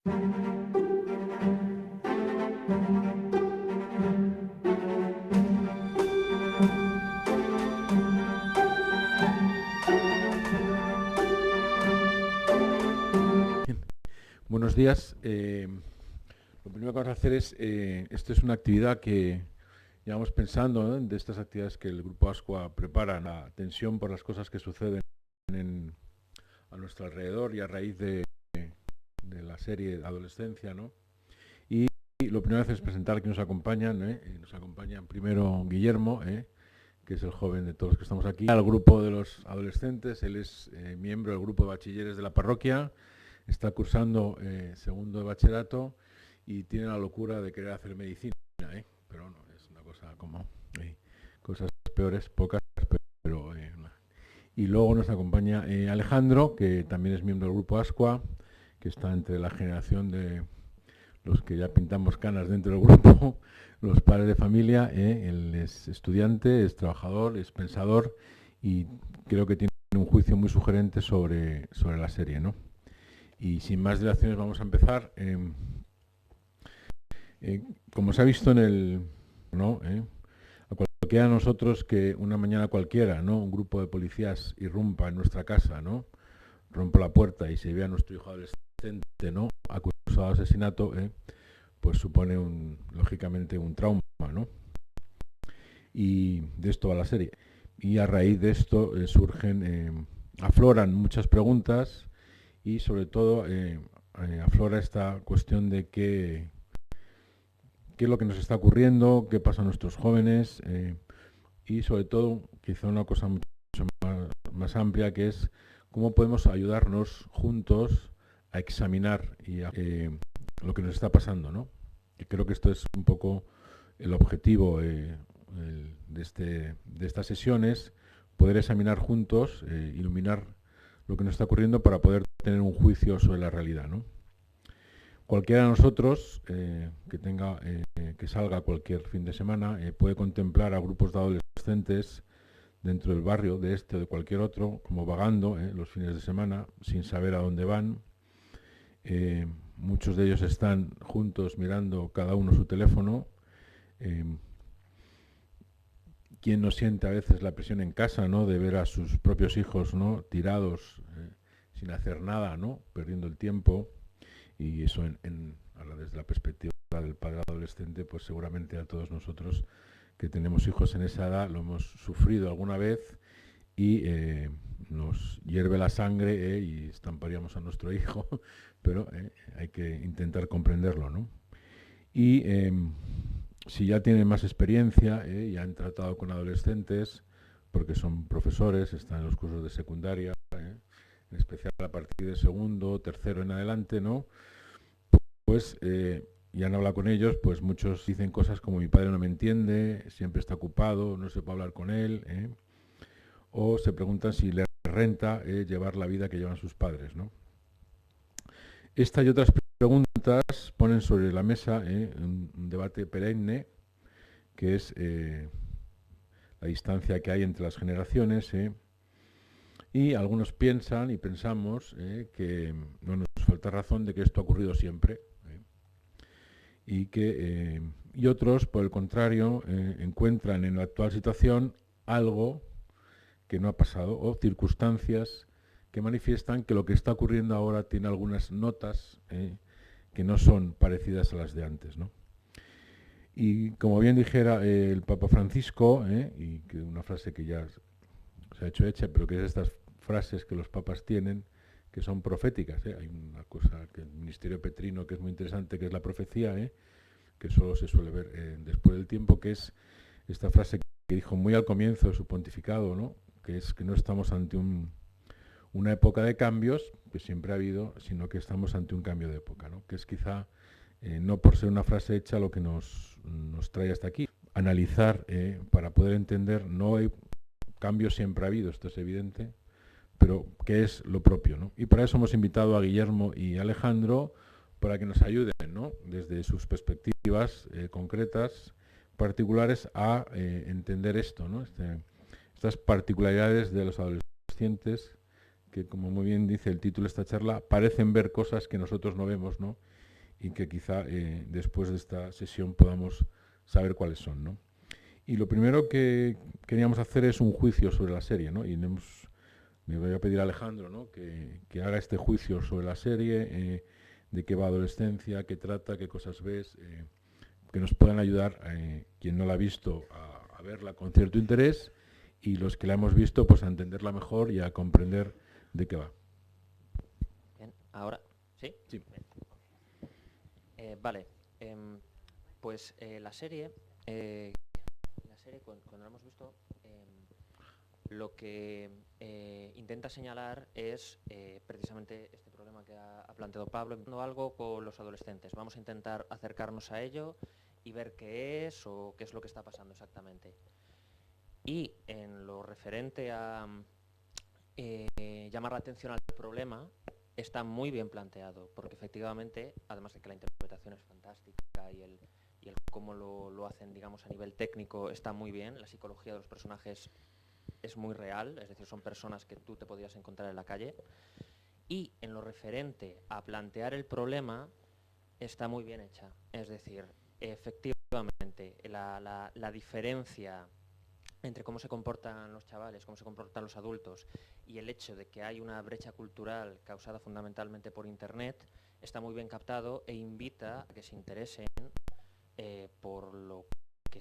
Buenos días. Lo primero que vamos a hacer es, esto es una actividad que llevamos pensando, ¿no?, de estas actividades que el Grupo Ascua prepara, la atención por las cosas que suceden a nuestro alrededor y a raíz de la serie Adolescencia, ¿no? Y lo primero que hacer es presentar que nos acompañan. Nos acompañan primero Guillermo, que es el joven de todos los que estamos aquí, al grupo de los adolescentes. Él es miembro del grupo de bachilleres de la parroquia. Está cursando segundo de bachillerato y tiene la locura de querer hacer medicina, pero no, es una cosa como cosas peores, pocas, pero y luego nos acompaña Alejandro, que también es miembro del grupo Ascua, que está entre la generación de los que ya pintamos canas dentro del grupo, los padres de familia. Él es estudiante, es trabajador, es pensador y creo que tiene un juicio muy sugerente sobre la serie, ¿no? Y sin más dilaciones vamos a empezar. Como se ha visto en el... ¿no? A cualquiera de nosotros que una mañana cualquiera, ¿no?, un grupo de policías irrumpa en nuestra casa, ¿no?, rompa la puerta y se ve a nuestro hijo adolescente, ¿no?, acusado de asesinato, pues supone lógicamente un trauma, ¿no? Y de esto va la serie. Y a raíz de esto afloran muchas preguntas y sobre todo aflora esta cuestión de qué es lo que nos está ocurriendo, qué pasa a nuestros jóvenes y sobre todo quizá una cosa mucho más amplia, que es cómo podemos ayudarnos juntos a examinar lo que nos está pasando, ¿no? Y creo que esto es un poco el objetivo de estas sesiones, poder examinar juntos, iluminar lo que nos está ocurriendo para poder tener un juicio sobre la realidad, ¿no? Cualquiera de nosotros que salga cualquier fin de semana puede contemplar a grupos de adolescentes dentro del barrio, de este o de cualquier otro, como vagando los fines de semana sin saber a dónde van. Muchos de ellos están juntos mirando cada uno su teléfono. ¿Quién no siente a veces la presión en casa, ¿no?, de ver a sus propios hijos, ¿no?, tirados sin hacer nada, ¿no?, perdiendo el tiempo? Y eso ahora desde la perspectiva del padre adolescente, pues seguramente a todos nosotros que tenemos hijos en esa edad lo hemos sufrido alguna vez y nos hierve la sangre y estamparíamos a nuestro hijo, pero hay que intentar comprenderlo, ¿no? Y si ya tienen más experiencia y han tratado con adolescentes, porque son profesores, están en los cursos de secundaria, en especial a partir de segundo, tercero en adelante, ¿no?, pues y han hablado con ellos, pues muchos dicen cosas como: mi padre no me entiende, siempre está ocupado, no se puede hablar con él, o se preguntan si les renta llevar la vida que llevan sus padres, ¿no? Esta y otras preguntas ponen sobre la mesa un debate perenne, que es la distancia que hay entre las generaciones, y algunos piensan y pensamos que no nos falta razón de que esto ha ocurrido siempre, y otros, por el contrario, encuentran en la actual situación algo que no ha pasado o circunstancias que manifiestan que lo que está ocurriendo ahora tiene algunas notas que no son parecidas a las de antes, ¿no? Y como bien dijera el Papa Francisco, y que una frase que ya se ha hecho hecha, pero que es estas frases que los papas tienen, que son proféticas. Hay una cosa que el ministerio petrino que es muy interesante, que es la profecía, que solo se suele ver después del tiempo, que es esta frase que dijo muy al comienzo de su pontificado, ¿no?, que es que no estamos ante una época de cambios, que siempre ha habido, sino que estamos ante un cambio de época, ¿no?, que es quizá, no por ser una frase hecha, lo que nos trae hasta aquí. Analizar para poder entender, no hay cambios, siempre ha habido, esto es evidente, pero ¿qué es lo propio, ¿no? Y para eso hemos invitado a Guillermo y Alejandro para que nos ayuden, ¿no?, desde sus perspectivas concretas, particulares, a entender esto, ¿no?, estas particularidades de los adolescentes que, como muy bien dice el título de esta charla, parecen ver cosas que nosotros no vemos, ¿no?, y que quizá después de esta sesión podamos saber cuáles son, ¿no? Y lo primero que queríamos hacer es un juicio sobre la serie, ¿no? Y le voy a pedir a Alejandro, ¿no? que haga este juicio sobre la serie, de qué va Adolescencia, qué trata, qué cosas ves, que nos puedan ayudar, quien no la ha visto, a verla con cierto interés, y los que la hemos visto, pues a entenderla mejor y a comprender de qué va. Bien, ahora, ¿sí? Sí. Bien. Vale, pues la serie cuando la hemos visto, lo que intenta señalar es precisamente este problema que ha planteado Pablo, algo con los adolescentes. Vamos a intentar acercarnos a ello y ver qué es o qué es lo que está pasando exactamente. Y en lo referente a llamar la atención al problema, está muy bien planteado, porque efectivamente, además de que la interpretación es fantástica y el cómo lo hacen, digamos, a nivel técnico está muy bien, la psicología de los personajes es muy real, es decir, son personas que tú te podrías encontrar en la calle. Y en lo referente a plantear el problema, está muy bien hecha. Es decir, efectivamente, la diferencia entre cómo se comportan los chavales, cómo se comportan los adultos y el hecho de que hay una brecha cultural causada fundamentalmente por Internet, está muy bien captado e invita a que se interesen por lo que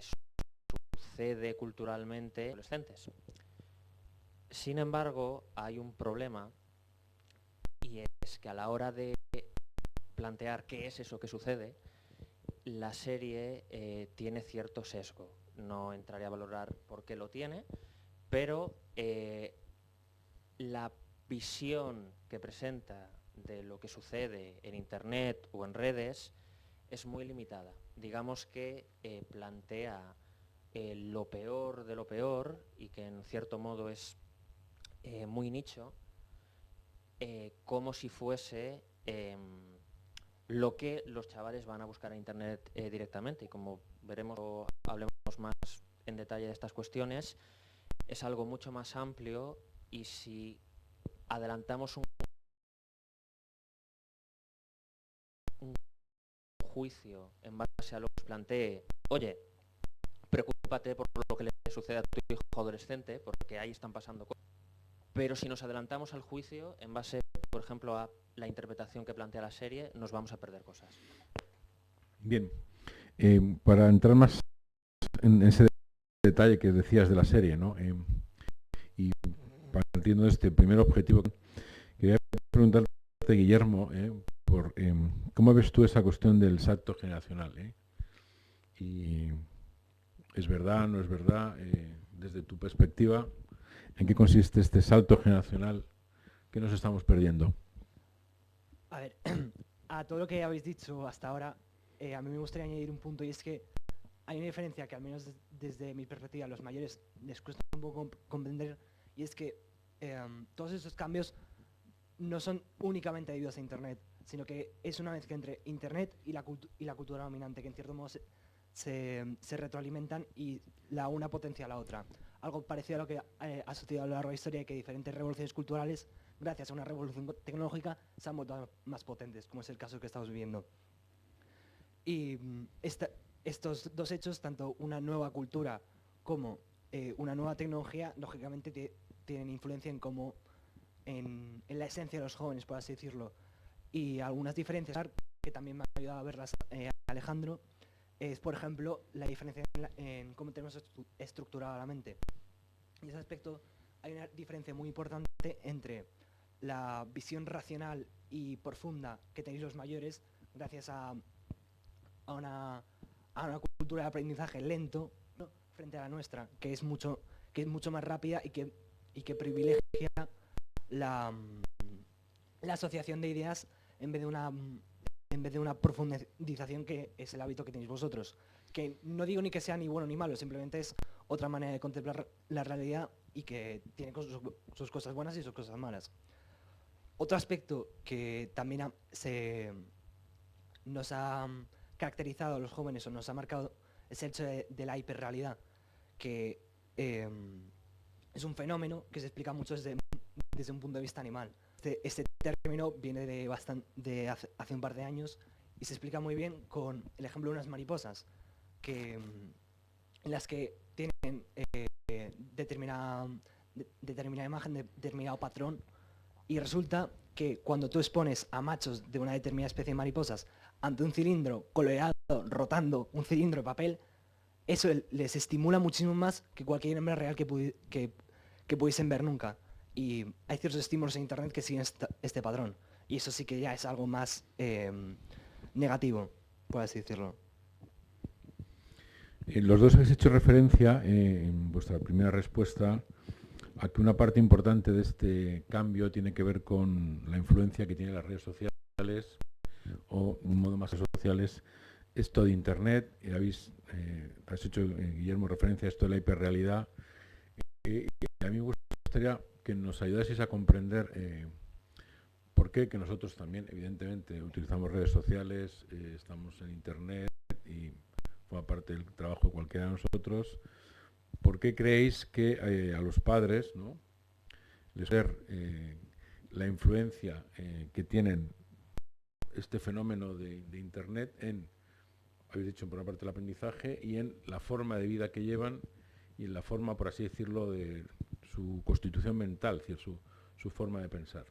sucede culturalmente en los adolescentes. Sin embargo, hay un problema, y es que a la hora de plantear qué es eso que sucede, la serie tiene cierto sesgo. No entraré a valorar por qué lo tiene, pero la visión que presenta de lo que sucede en Internet o en redes es muy limitada. Digamos que plantea lo peor de lo peor y que en cierto modo es muy nicho, como si fuese lo que los chavales van a buscar en Internet directamente. Y como veremos o hablemos más en detalle de estas cuestiones, es algo mucho más amplio, y si adelantamos un juicio en base a lo que os plantee, oye, preocúpate por lo que le sucede a tu hijo adolescente, porque ahí están pasando cosas. Pero si nos adelantamos al juicio, en base, por ejemplo, a la interpretación que plantea la serie, nos vamos a perder cosas. Bien, para entrar más en ese detalle que decías de la serie, ¿no? Y partiendo de este primer objetivo, quería preguntarte, Guillermo, por cómo ves tú esa cuestión del salto generacional, y ¿es verdad, no es verdad? Desde tu perspectiva, ¿en qué consiste este salto generacional que nos estamos perdiendo? A ver, a todo lo que habéis dicho hasta ahora, a mí me gustaría añadir un punto, y es que hay una diferencia que al menos desde mi perspectiva a los mayores les cuesta un poco comprender, y es que todos esos cambios no son únicamente debidos a Internet, sino que es una mezcla entre Internet y la cultura dominante, que en cierto modo se retroalimentan y la una potencia a la otra. Algo parecido a lo que ha sucedido a lo largo de la historia, que diferentes revoluciones culturales, gracias a una revolución tecnológica, se han vuelto más potentes, como es el caso que estamos viviendo. Y estos dos hechos, tanto una nueva cultura como una nueva tecnología, lógicamente tienen influencia en cómo, en la esencia de los jóvenes, por así decirlo. Y algunas diferencias que también me ha ayudado a verlas Alejandro, es, por ejemplo, la diferencia en cómo tenemos estructurada la mente. En ese aspecto hay una diferencia muy importante entre la visión racional y profunda que tenéis los mayores, gracias a una cultura de aprendizaje lento, ¿no?, frente a la nuestra, que es mucho más rápida y que privilegia la asociación de ideas en vez de una profundización, que es el hábito que tenéis vosotros. Que no digo ni que sea ni bueno ni malo, simplemente es otra manera de contemplar la realidad, y que tiene sus cosas buenas y sus cosas malas. Otro aspecto que también nos ha caracterizado a los jóvenes, o nos ha marcado, es el hecho de la hiperrealidad, que es un fenómeno que se explica mucho desde un punto de vista animal. Este término viene de hace un par de años, y se explica muy bien con el ejemplo de unas mariposas, en las que tienen determinada imagen, determinado patrón, y resulta que cuando tú expones a machos de una determinada especie de mariposas ante un cilindro coloreado rotando un cilindro de papel, eso les estimula muchísimo más que cualquier hembra real que pudiesen ver nunca. Y hay ciertos estímulos en internet que siguen este patrón. Y eso sí que ya es algo más negativo, por así decirlo. Los dos habéis hecho referencia en vuestra primera respuesta a que una parte importante de este cambio tiene que ver con la influencia que tienen las redes sociales, o un modo más sociales, esto de Internet. Has hecho, Guillermo, referencia a esto de la hiperrealidad. Y a mí me gustaría que nos ayudaseis a comprender por qué, que nosotros también, evidentemente, utilizamos redes sociales, estamos en Internet y forma parte del trabajo de cualquiera de nosotros. ¿Por qué creéis que a los padres, ¿no?, les ver la influencia que tienen este fenómeno de Internet en, habéis dicho, por una parte el aprendizaje y en la forma de vida que llevan y en la forma, por así decirlo, de su constitución mental, es decir, su forma de pensar?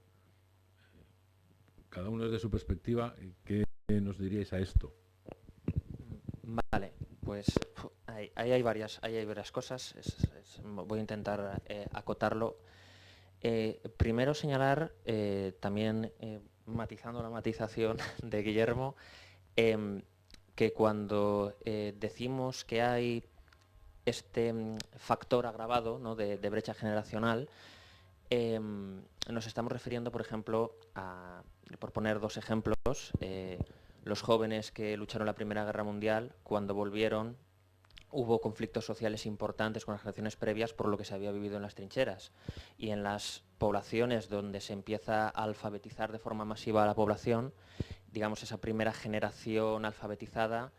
Cada uno desde su perspectiva, ¿qué nos diríais a esto? Vale, pues ahí hay varias cosas. Voy a intentar acotarlo. Primero señalar, también matizando la matización de Guillermo, que cuando decimos que hay este factor agravado, ¿no?, de brecha generacional, nos estamos refiriendo, por ejemplo, por poner dos ejemplos, los jóvenes que lucharon la Primera Guerra Mundial, cuando volvieron, hubo conflictos sociales importantes con las generaciones previas por lo que se había vivido en las trincheras. Y en las poblaciones donde se empieza a alfabetizar de forma masiva a la población, digamos, esa primera generación alfabetizada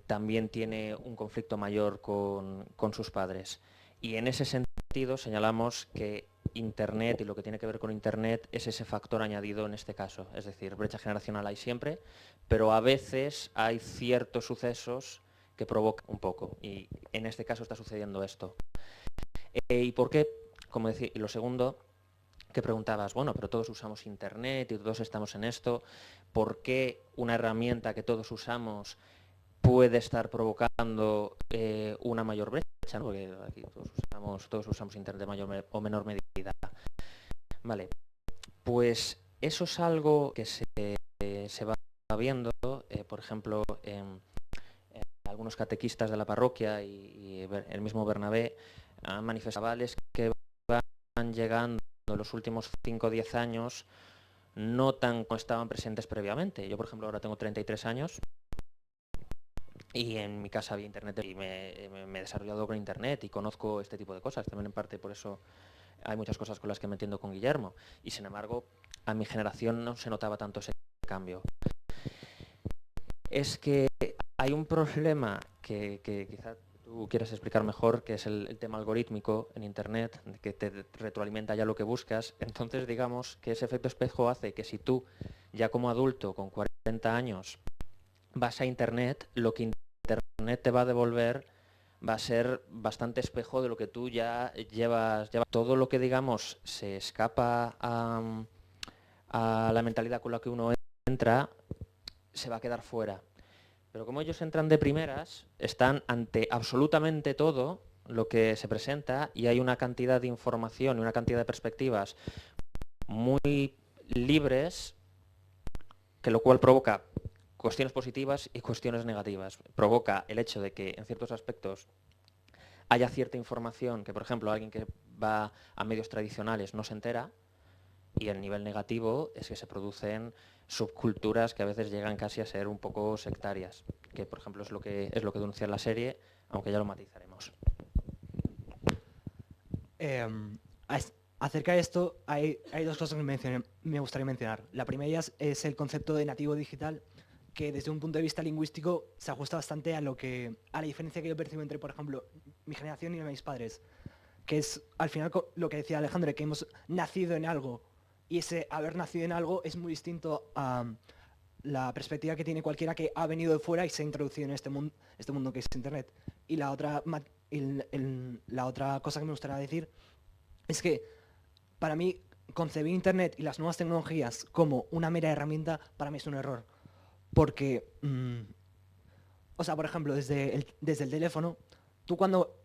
también tiene un conflicto mayor con sus padres. Y en ese sentido señalamos que Internet y lo que tiene que ver con Internet es ese factor añadido en este caso. Es decir, brecha generacional hay siempre, pero a veces hay ciertos sucesos que provocan un poco. Y en este caso está sucediendo esto. ¿Y por qué? Como decía, y lo segundo, que preguntabas, bueno, pero todos usamos Internet y todos estamos en esto, ¿por qué una herramienta que todos usamos puede estar provocando una mayor brecha, ¿no? Porque aquí todos usamos Internet de mayor o menor medida. Vale, pues eso es algo que se va viendo, por ejemplo, en algunos catequistas de la parroquia y el mismo Bernabé han manifestado chavales que van llegando en los últimos 5 o 10 años no tan como estaban presentes previamente. Yo, por ejemplo, ahora tengo 33 años y en mi casa había Internet y me he desarrollado con Internet y conozco este tipo de cosas. También en parte por eso hay muchas cosas con las que me entiendo con Guillermo. Y sin embargo, a mi generación no se notaba tanto ese cambio. Es que hay un problema que quizá tú quieras explicar mejor, que es el tema algorítmico en Internet, que te retroalimenta ya lo que buscas. Entonces, digamos que ese efecto espejo hace que si tú, ya como adulto, con 40 años, vas a Internet, lo que Internet te va a devolver va a ser bastante espejo de lo que tú ya llevas. Todo lo que, digamos, se escapa a la mentalidad con la que uno entra, se va a quedar fuera. Pero como ellos entran de primeras, están ante absolutamente todo lo que se presenta y hay una cantidad de información y una cantidad de perspectivas muy libres, que lo cual provoca cuestiones positivas y cuestiones negativas. Provoca el hecho de que en ciertos aspectos haya cierta información que, por ejemplo, alguien que va a medios tradicionales no se entera, y el nivel negativo es que se producen subculturas que a veces llegan casi a ser un poco sectarias, que por ejemplo es lo que denuncia la serie, aunque ya lo matizaremos. Acerca de esto, hay dos cosas que me gustaría mencionar. La primera es el concepto de nativo digital, que desde un punto de vista lingüístico se ajusta bastante a la diferencia que yo percibo entre, por ejemplo, mi generación y mis padres, que es al final lo que decía Alejandro, que hemos nacido en algo, y ese haber nacido en algo es muy distinto a la perspectiva que tiene cualquiera que ha venido de fuera y se ha introducido en este mundo que es Internet. Y la otra, la otra cosa que me gustaría decir es que para mí concebir Internet y las nuevas tecnologías como una mera herramienta para mí es un error. Porque, o sea, por ejemplo, desde el teléfono, tú cuando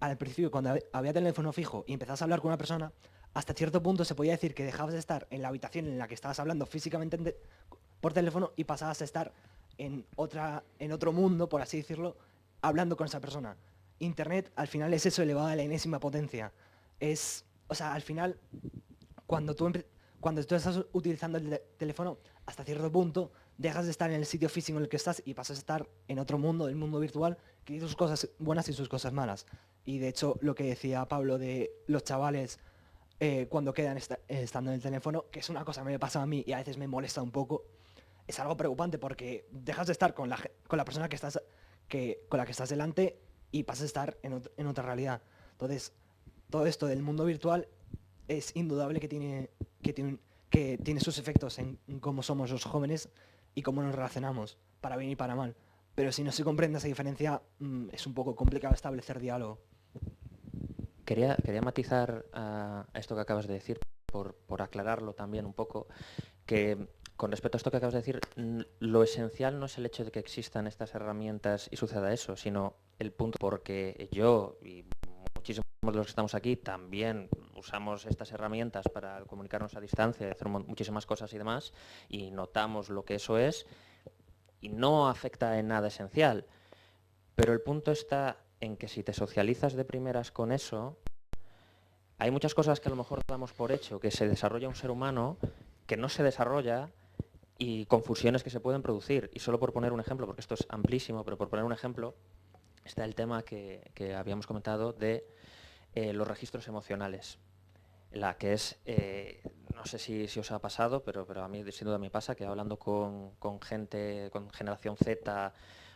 al principio, cuando había teléfono fijo y empezabas a hablar con una persona, hasta cierto punto se podía decir que dejabas de estar en la habitación en la que estabas hablando físicamente por teléfono y pasabas a estar en otro mundo, por así decirlo, hablando con esa persona. Internet al final es eso elevado a la enésima potencia. O sea, al final, cuando tú estás utilizando el teléfono, hasta cierto punto, dejas de estar en el sitio físico en el que estás y pasas a estar en otro mundo, el mundo virtual, que tiene sus cosas buenas y sus cosas malas. Y de hecho, lo que decía Pablo de los chavales cuando quedan estando en el teléfono, que es una cosa que me pasa a mí y a veces me molesta un poco, es algo preocupante porque dejas de estar con la persona con la que estás delante y pasas a estar en otra realidad. Entonces, todo esto del mundo virtual es indudable que tiene sus efectos en cómo somos los jóvenes y cómo nos relacionamos, para bien y para mal. Pero si no se comprende esa diferencia, es un poco complicado establecer diálogo. Quería matizar a esto que acabas de decir, por aclararlo también un poco, que con respecto a esto que acabas de decir, lo esencial no es el hecho de que existan estas herramientas y suceda eso, sino el punto porque yo y muchísimos de los que estamos aquí también usamos estas herramientas para comunicarnos a distancia, hacer muchísimas cosas y demás, y notamos lo que eso es, y no afecta en nada esencial. Pero el punto está en que si te socializas de primeras con eso, hay muchas cosas que a lo mejor damos por hecho, que se desarrolla un ser humano, que no se desarrolla, y confusiones que se pueden producir. Y solo por poner un ejemplo, porque esto es amplísimo, pero por poner un ejemplo, está el tema que habíamos comentado de los registros emocionales. La que es, no sé si os ha pasado, pero a mí sin duda me pasa, que hablando con gente, con generación Z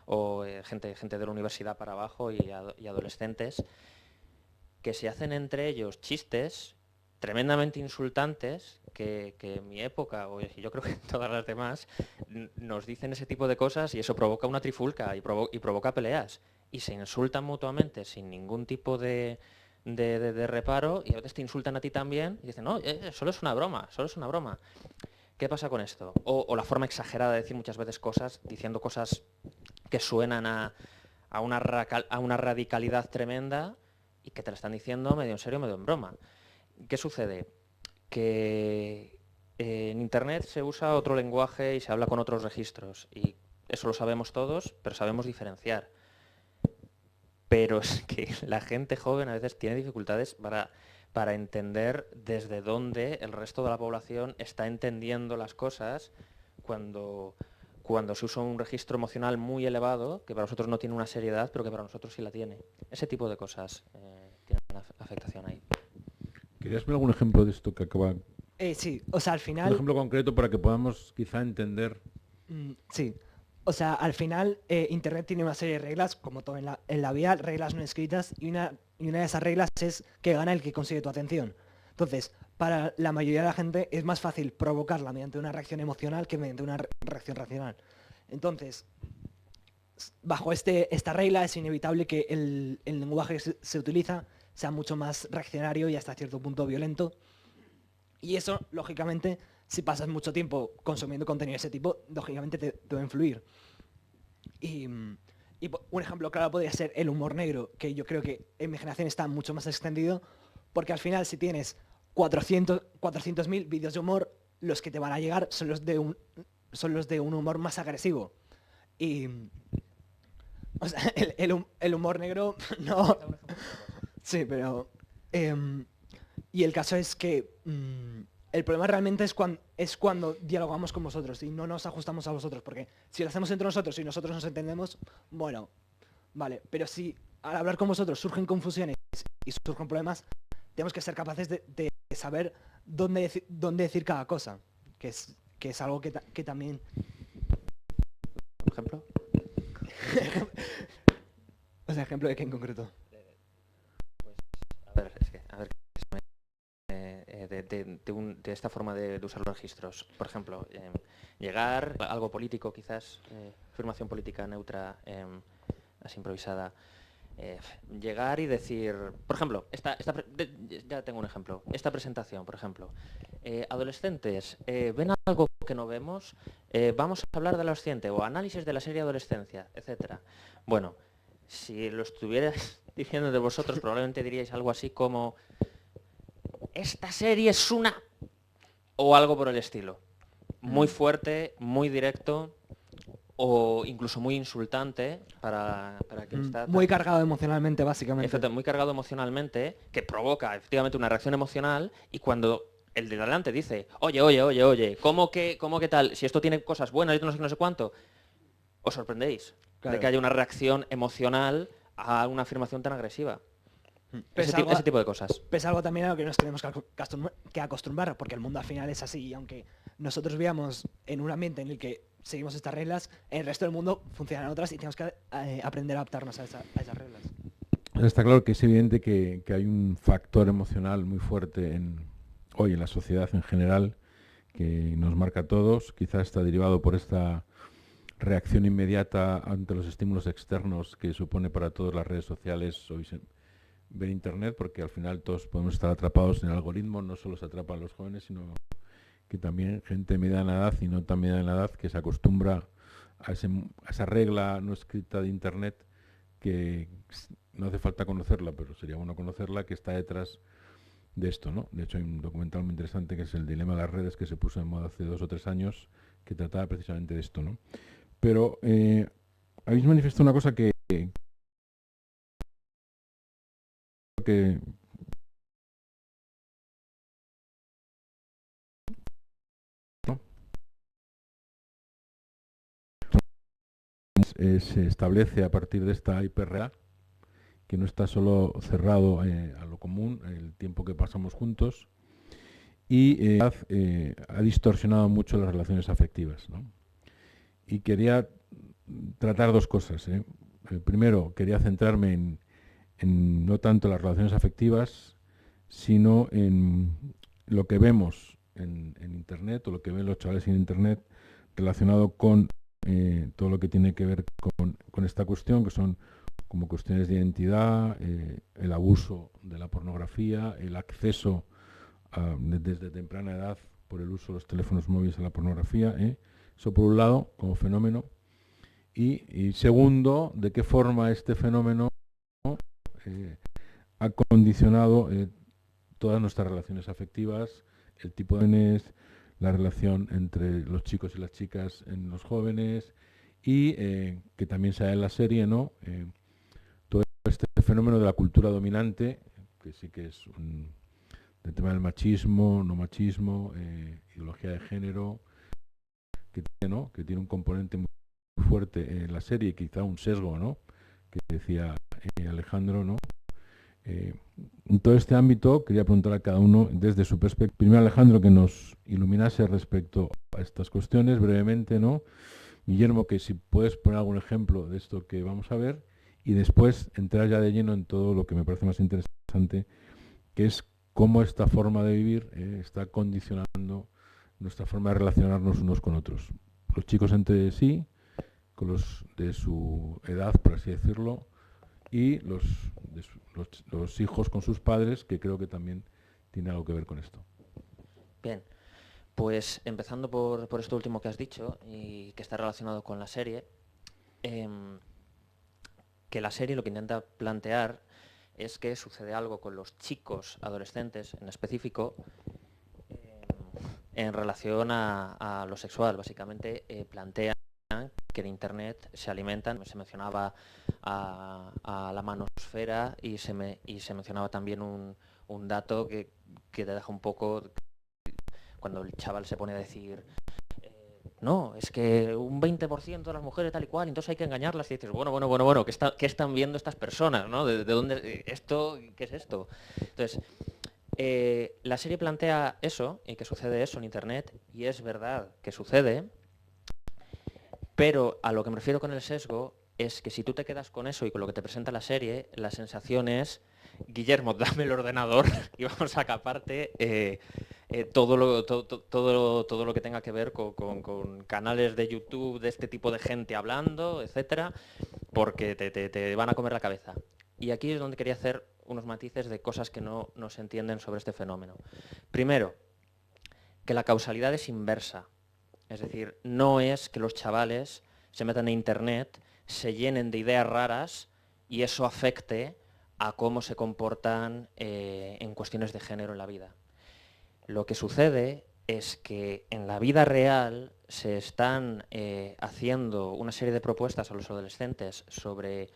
o gente de la universidad para abajo y adolescentes, que se hacen entre ellos chistes tremendamente insultantes que en mi época, o yo creo que en todas las demás, nos dicen ese tipo de cosas y eso provoca una trifulca y provoca peleas. Y se insultan mutuamente sin ningún tipo de reparo, y a veces te insultan a ti también y dicen, no, solo es una broma, solo es una broma. ¿Qué pasa con esto? O la forma exagerada de decir muchas veces cosas, diciendo cosas que suenan a una radicalidad tremenda y que te la están diciendo medio en serio, medio en broma. ¿Qué sucede? Que en Internet se usa otro lenguaje y se habla con otros registros, y eso lo sabemos todos, pero sabemos diferenciar. Pero es que la gente joven a veces tiene dificultades para entender desde dónde el resto de la población está entendiendo las cosas cuando se usa un registro emocional muy elevado, que para nosotros no tiene una seriedad, pero que para nosotros sí la tiene. Ese tipo de cosas tienen una afectación ahí. ¿Querías ver algún ejemplo de esto que acaba? Sí, o sea, al final... Un ejemplo concreto para que podamos quizá entender. Sí, o sea, al final Internet tiene una serie de reglas, como todo en la vida, reglas no escritas, y una de esas reglas es que gana el que consigue tu atención. Entonces, para la mayoría de la gente es más fácil provocarla mediante una reacción emocional que mediante una reacción racional. Entonces, bajo esta regla es inevitable que el lenguaje que se utiliza sea mucho más reaccionario y hasta cierto punto violento. Y eso, lógicamente, si pasas mucho tiempo consumiendo contenido de ese tipo, lógicamente te va a influir. Y un ejemplo claro podría ser el humor negro, que yo creo que en mi generación está mucho más extendido, porque al final si tienes 400.000 vídeos de humor, los que te van a llegar son los de un humor más agresivo. Y o sea, el humor negro no... Sí, pero... y el caso es que el problema realmente es cuando dialogamos con vosotros y no nos ajustamos a vosotros, porque si lo hacemos entre nosotros y nosotros nos entendemos, bueno, vale, pero si al hablar con vosotros surgen confusiones y surgen problemas, tenemos que ser capaces de saber dónde decir cada cosa, que es algo que también... ¿Por ejemplo? O sea, ejemplo de qué en concreto. Pues, a ver, de esta forma de usar los registros. Por ejemplo, llegar a algo político, quizás, afirmación política neutra, así improvisada. Llegar y decir, por ejemplo, ya tengo un ejemplo, esta presentación, por ejemplo, adolescentes, ¿ven algo que no vemos? Vamos a hablar del adolescente o análisis de la serie Adolescencia, etcétera. Bueno, si lo estuvierais diciendo de vosotros, probablemente diríais algo así como, esta serie es una... o algo por el estilo. Muy fuerte, muy directo, o incluso muy insultante para quien está... Muy cargado emocionalmente, básicamente. Efectivamente, muy cargado emocionalmente, que provoca efectivamente una reacción emocional, y cuando el de delante dice, oye, ¿cómo que tal? Si esto tiene cosas buenas y no sé qué, no sé cuánto, os sorprendéis Claro. de que haya una reacción emocional a una afirmación tan agresiva. Pues Ese tipo de cosas. Es algo también a lo que nos tenemos que acostumbrar, porque el mundo al final es así, y aunque nosotros vivamos en un ambiente en el que seguimos estas reglas, en el resto del mundo funcionan otras y tenemos que aprender a adaptarnos a esas reglas. Está claro que es evidente que hay un factor emocional muy fuerte hoy en la sociedad en general que nos marca a todos. Quizás está derivado por esta reacción inmediata ante los estímulos externos que supone para todas las redes sociales hoy ver Internet, porque al final todos podemos estar atrapados en el algoritmo. No solo se atrapan los jóvenes, sino que también gente de mediana edad y no tan mediana edad que se acostumbra a esa regla no escrita de Internet, que no hace falta conocerla, pero sería bueno conocerla, que está detrás de esto, ¿no? De hecho, hay un documental muy interesante que es El dilema de las redes, que se puso en moda hace 2 o 3 años, que trataba precisamente de esto, ¿no? Pero habéis manifestado una cosa que ¿no? Se establece a partir de esta hiperreal, que no está solo cerrado a lo común, el tiempo que pasamos juntos, y ha distorsionado mucho las relaciones afectivas, ¿no? Y quería tratar 2 cosas, ¿eh? Primero, quería centrarme en no tanto las relaciones afectivas, sino en lo que vemos en Internet, o lo que ven los chavales en Internet, relacionado con todo lo que tiene que ver con esta cuestión, que son como cuestiones de identidad, el abuso de la pornografía, el acceso desde temprana edad por el uso de los teléfonos móviles a la pornografía. Eso por un lado, como fenómeno. Y segundo, de qué forma este fenómeno ha condicionado todas nuestras relaciones afectivas, el tipo de jóvenes, la relación entre los chicos y las chicas en los jóvenes, y que también se da en la serie, ¿no? Todo este fenómeno de la cultura dominante, que sí que es el tema del machismo, no machismo, ideología de género, que tiene un componente muy fuerte en la serie, quizá un sesgo, ¿no? Que decía Alejandro, ¿no? En todo este ámbito quería preguntar a cada uno desde su perspectiva. Primero Alejandro, que nos iluminase respecto a estas cuestiones brevemente, ¿no? Guillermo, que si puedes poner algún ejemplo de esto que vamos a ver, y después entrar ya de lleno en todo lo que me parece más interesante, que es cómo esta forma de vivir está condicionando nuestra forma de relacionarnos unos con otros. Los chicos entre sí, con los de su edad, por así decirlo, y los hijos con sus padres, que creo que también tiene algo que ver con esto. Bien, pues empezando por esto último que has dicho y que está relacionado con la serie, que la serie lo que intenta plantear es que sucede algo con los chicos adolescentes en específico en relación a lo sexual. Básicamente plantean que en Internet se alimentan, se mencionaba a la manosfera y se mencionaba también un dato que te deja un poco, cuando el chaval se pone a decir, no, es que un 20% de las mujeres tal y cual, entonces hay que engañarlas, y dices, bueno, ¿qué están viendo estas personas, ¿no? ¿De dónde esto? ¿Qué es esto? Entonces, la serie plantea eso, y que sucede eso en Internet, y es verdad que sucede, pero a lo que me refiero con el sesgo es que si tú te quedas con eso y con lo que te presenta la serie, la sensación es, Guillermo, dame el ordenador y vamos a sacarte todo lo que tenga que ver con canales de YouTube de este tipo de gente hablando, etcétera, porque te van a comer la cabeza. Y aquí es donde quería hacer unos matices de cosas que no se entienden sobre este fenómeno. Primero, que la causalidad es inversa. Es decir, no es que los chavales se metan en Internet, se llenen de ideas raras y eso afecte a cómo se comportan en cuestiones de género en la vida. Lo que sucede es que en la vida real se están haciendo una serie de propuestas a los adolescentes sobre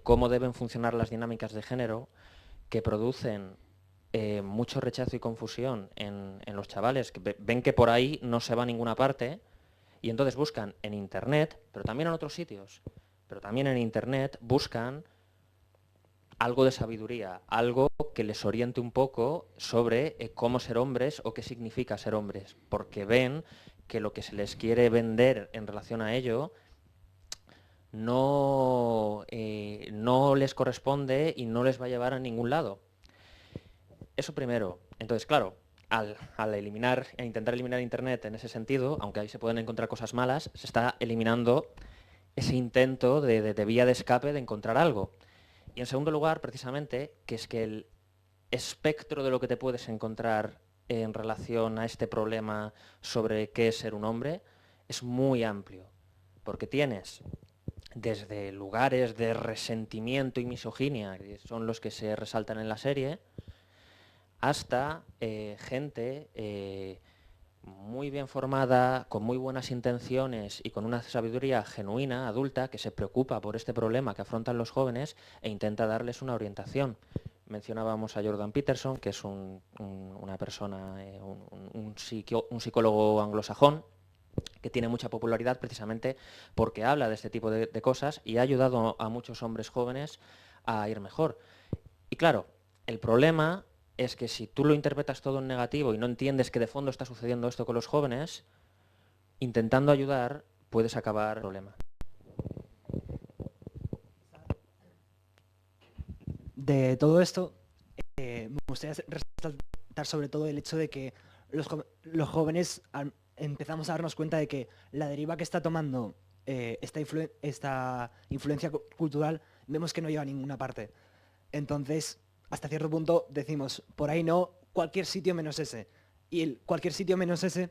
cómo deben funcionar las dinámicas de género que producen mucho rechazo y confusión en los chavales, que ven que por ahí no se va a ninguna parte y entonces buscan en Internet, pero también en otros sitios, pero también en Internet buscan algo de sabiduría, algo que les oriente un poco sobre cómo ser hombres o qué significa ser hombres, porque ven que lo que se les quiere vender en relación a ello no les corresponde y no les va a llevar a ningún lado. Eso primero. Entonces, claro, al intentar eliminar Internet en ese sentido, aunque ahí se pueden encontrar cosas malas, se está eliminando ese intento de vía de escape de encontrar algo. Y en segundo lugar, precisamente, que es que el espectro de lo que te puedes encontrar en relación a este problema sobre qué es ser un hombre es muy amplio, porque tienes desde lugares de resentimiento y misoginia, que son los que se resaltan en la serie, hasta gente muy bien formada, con muy buenas intenciones y con una sabiduría genuina, adulta, que se preocupa por este problema que afrontan los jóvenes e intenta darles una orientación. Mencionábamos a Jordan Peterson, que es una persona, un psicólogo anglosajón, que tiene mucha popularidad precisamente porque habla de este tipo de cosas y ha ayudado a muchos hombres jóvenes a ir mejor. Y claro, el problema es que si tú lo interpretas todo en negativo y no entiendes que de fondo está sucediendo esto con los jóvenes, intentando ayudar puedes acabar el problema. De todo esto, me gustaría resaltar sobre todo el hecho de que los jóvenes empezamos a darnos cuenta de que la deriva que está tomando esta influencia cultural vemos que no lleva a ninguna parte. Entonces, hasta cierto punto decimos, por ahí no, cualquier sitio menos ese. Y el cualquier sitio menos ese,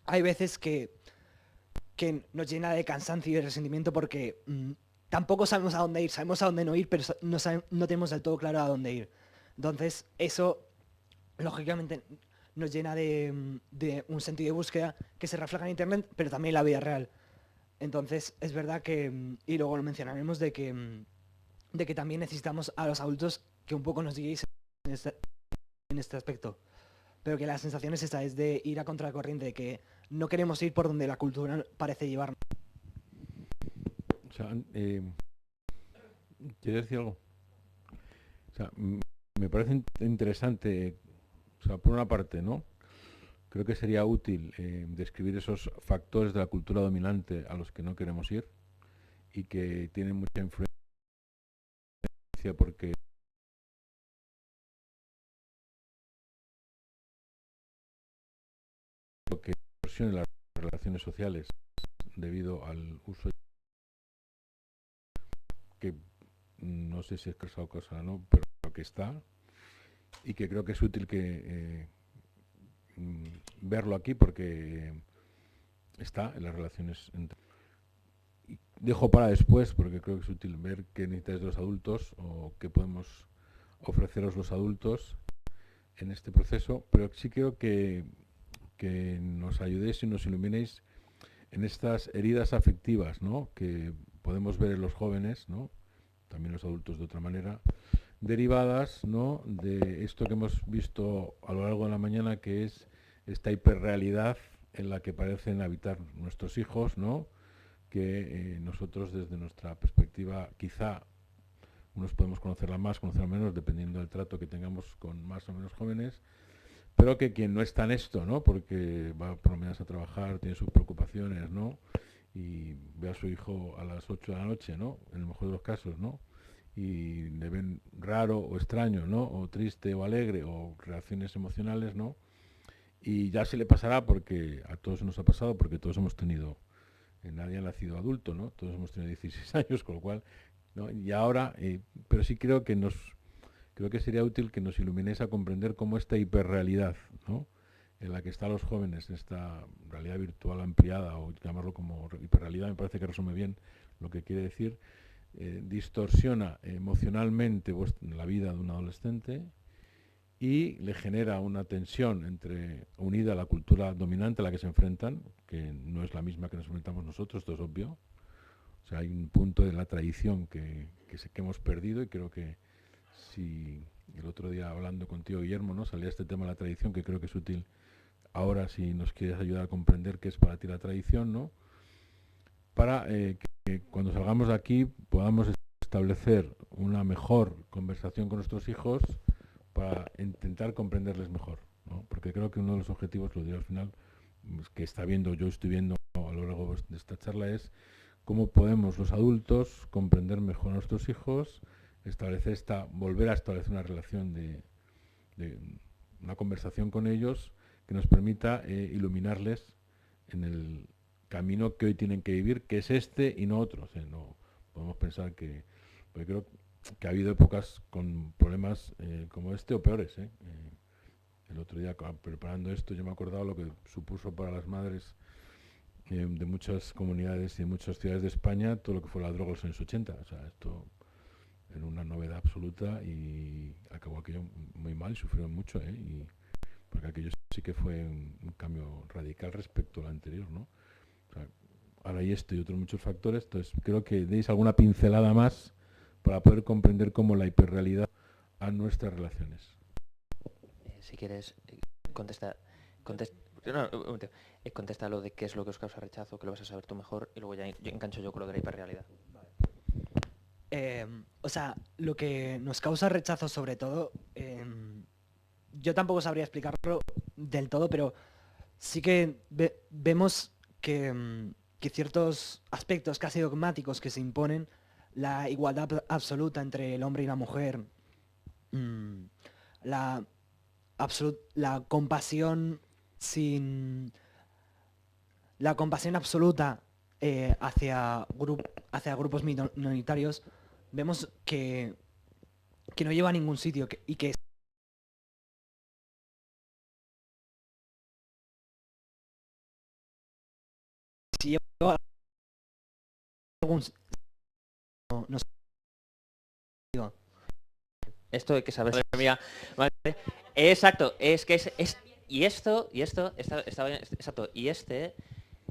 hay veces que nos llena de cansancio y de resentimiento porque tampoco sabemos a dónde ir, sabemos a dónde no ir, pero no tenemos del todo claro a dónde ir. Entonces, eso, lógicamente, nos llena de un sentido de búsqueda que se refleja en Internet, pero también en la vida real. Entonces, es verdad que, y luego lo mencionaremos, de que también necesitamos a los adultos que un poco nos guiéis en este aspecto. Pero que la sensación es esta, es de ir a contracorriente, de que no queremos ir por donde la cultura parece llevarnos. O sea, ¿quieres decir algo? O sea, me parece interesante, o sea, por una parte, ¿no? Creo que sería útil describir esos factores de la cultura dominante a los que no queremos ir y que tienen mucha influencia porque lo que distorsiona las relaciones sociales debido al uso que no sé si es cosa o cosa, ¿no? Pero que está y que creo que es útil que verlo aquí porque está en las relaciones entre... Y dejo para después porque creo que es útil ver qué necesitáis de los adultos o qué podemos ofreceros los adultos en este proceso, pero sí creo que nos ayudéis y nos iluminéis en estas heridas afectivas, ¿no? Que podemos ver en los jóvenes, ¿no? También los adultos de otra manera, derivadas, ¿no? De esto que hemos visto a lo largo de la mañana, que es esta hiperrealidad en la que parecen habitar nuestros hijos, ¿no? Que nosotros desde nuestra perspectiva quizá unos podemos conocerla más, conocerla menos, dependiendo del trato que tengamos con más o menos jóvenes, pero que quien no está en esto, ¿no? Porque va por lo menos a trabajar, tiene sus preocupaciones, ¿no? Y ve a su hijo a las 8 de la noche, ¿no? En el mejor de los casos, ¿no? Y le ven raro o extraño, ¿no? O triste o alegre, o reacciones emocionales, ¿no? Y ya se le pasará porque a todos nos ha pasado, porque todos hemos tenido, nadie ha nacido adulto, ¿no? Todos hemos tenido 16 años, con lo cual, ¿no? Y ahora, pero sí creo que sería útil que nos iluminéis a comprender cómo esta hiperrealidad, ¿no? En la que están los jóvenes, esta realidad virtual ampliada, o llamarlo como hiperrealidad, me parece que resume bien lo que quiere decir, distorsiona emocionalmente la vida de un adolescente y le genera una tensión unida a la cultura dominante a la que se enfrentan, que no es la misma que nos enfrentamos nosotros, esto es obvio. O sea, hay un punto de la tradición que hemos perdido, y creo que si el otro día hablando contigo, Guillermo, ¿no? Salía este tema de la tradición, que creo que es útil ahora si nos quieres ayudar a comprender qué es para ti la tradición, ¿no? Para que cuando salgamos de aquí podamos establecer una mejor conversación con nuestros hijos para intentar comprenderles mejor, ¿no? Porque creo que uno de los objetivos, lo diré al final, que yo estoy viendo a lo largo de esta charla, es cómo podemos los adultos comprender mejor a nuestros hijos, volver a establecer una relación de una conversación con ellos que nos permita iluminarles en el camino que hoy tienen que vivir, que es este y no otro. O sea, no podemos pensar porque creo que ha habido épocas con problemas como este o peores. El otro día, preparando esto, yo me he acordado lo que supuso para las madres de muchas comunidades y de muchas ciudades de España todo lo que fue la droga en los años 80. O sea, esto era una novedad absoluta y acabó aquello muy mal, sufrieron mucho, porque aquello sí que fue un cambio radical respecto al anterior, ¿no? O sea, ahora hay esto y otros muchos factores, entonces creo que deis alguna pincelada más para poder comprender cómo la hiperrealidad a nuestras relaciones. Si quieres, contesta lo de qué es lo que os causa rechazo, que lo vas a saber tú mejor, y luego ya engancho yo con lo de la hiperrealidad. O sea, lo que nos causa rechazo sobre todo, yo tampoco sabría explicarlo del todo, pero sí que vemos que ciertos aspectos casi dogmáticos que se imponen, la igualdad absoluta entre el hombre y la mujer, la compasión la compasión absoluta hacia grupos minoritarios, vemos que no lleva a ningún sitio y que si lleva a algún no sé. Esto hay que saber, madre mía, exacto, es que y esto está bien, exacto, y este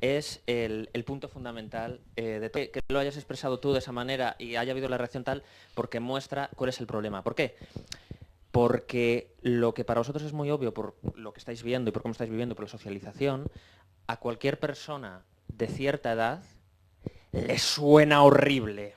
es el punto fundamental de que lo hayas expresado tú de esa manera y haya habido la reacción tal, porque muestra cuál es el problema. ¿Por qué? Porque lo que para vosotros es muy obvio por lo que estáis viendo y por cómo estáis viviendo, por la socialización, a cualquier persona de cierta edad le suena horrible.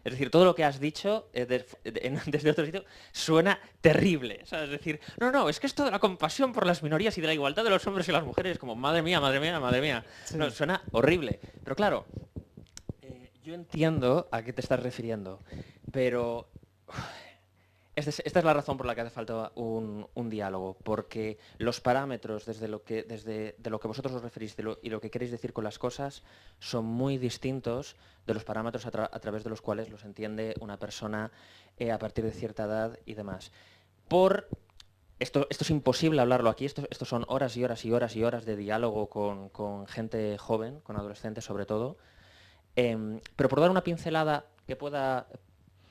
Es decir, todo lo que has dicho desde otro sitio suena terrible. O sea, es decir, no, es que esto de la compasión por las minorías y de la igualdad de los hombres y las mujeres, como madre mía, madre mía, madre mía. Sí. No, suena horrible. Pero claro, yo entiendo a qué te estás refiriendo, pero esta es la razón por la que hace falta un diálogo, porque los parámetros de lo que vosotros os referís y lo que queréis decir con las cosas son muy distintos de los parámetros a través de los cuales los entiende una persona a partir de cierta edad y demás. Esto es imposible hablarlo aquí, esto son horas y horas y horas y horas de diálogo con gente joven, con adolescentes sobre todo, pero por dar una pincelada que pueda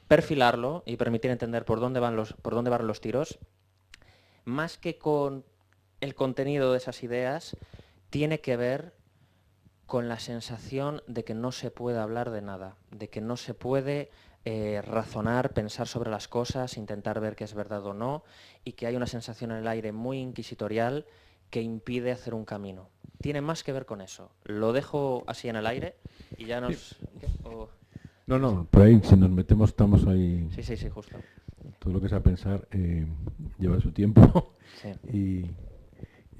perfilarlo y permitir entender por dónde van los tiros, más que con el contenido de esas ideas, tiene que ver con la sensación de que no se puede hablar de nada, de que no se puede razonar, pensar sobre las cosas, intentar ver qué es verdad o no, y que hay una sensación en el aire muy inquisitorial que impide hacer un camino. Tiene más que ver con eso. Lo dejo así en el aire y ya nos... No, por ahí, si nos metemos, estamos ahí. Sí, justo. Todo lo que es a pensar lleva su tiempo. Sí. Y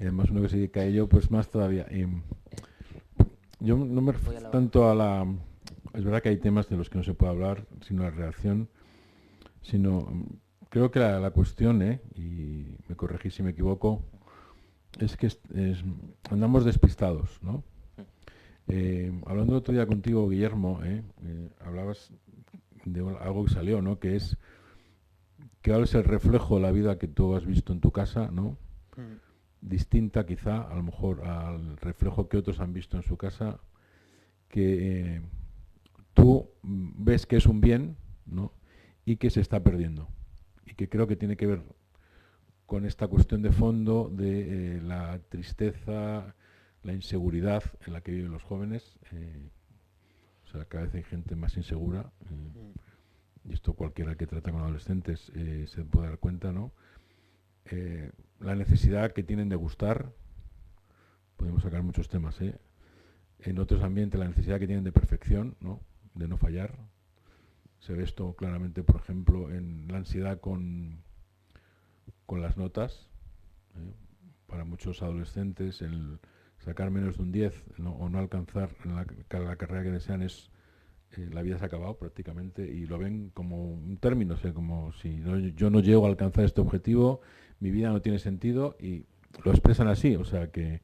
además uno que se dedica a ello, pues más todavía. Yo no me refiero tanto a la... Es verdad que hay temas de los que no se puede hablar, sino la reacción, sino creo que la cuestión, y me corregís si me equivoco, es que andamos despistados, ¿no? Hablando el otro día contigo, Guillermo, hablabas de algo que salió, ¿no? Que es que ahora es el reflejo de la vida que tú has visto en tu casa, ¿no? Distinta quizá, a lo mejor, al reflejo que otros han visto en su casa, que tú ves que es un bien, ¿no? Y que se está perdiendo. Y que creo que tiene que ver con esta cuestión de fondo de la tristeza, la inseguridad en la que viven los jóvenes. O sea, cada vez hay gente más insegura. Y esto cualquiera que trata con adolescentes se puede dar cuenta, ¿no? La necesidad que tienen de gustar, podemos sacar muchos temas, ¿eh? En otros ambientes la necesidad que tienen de perfección, ¿no? De no fallar. Se ve esto claramente, por ejemplo, en la ansiedad con las notas. Para muchos adolescentes el sacar menos de un 10, ¿no? O no alcanzar la carrera que desean es la vida se ha acabado prácticamente y lo ven como un término, o sea, como si yo no llego a alcanzar este objetivo, mi vida no tiene sentido y lo expresan así, o sea que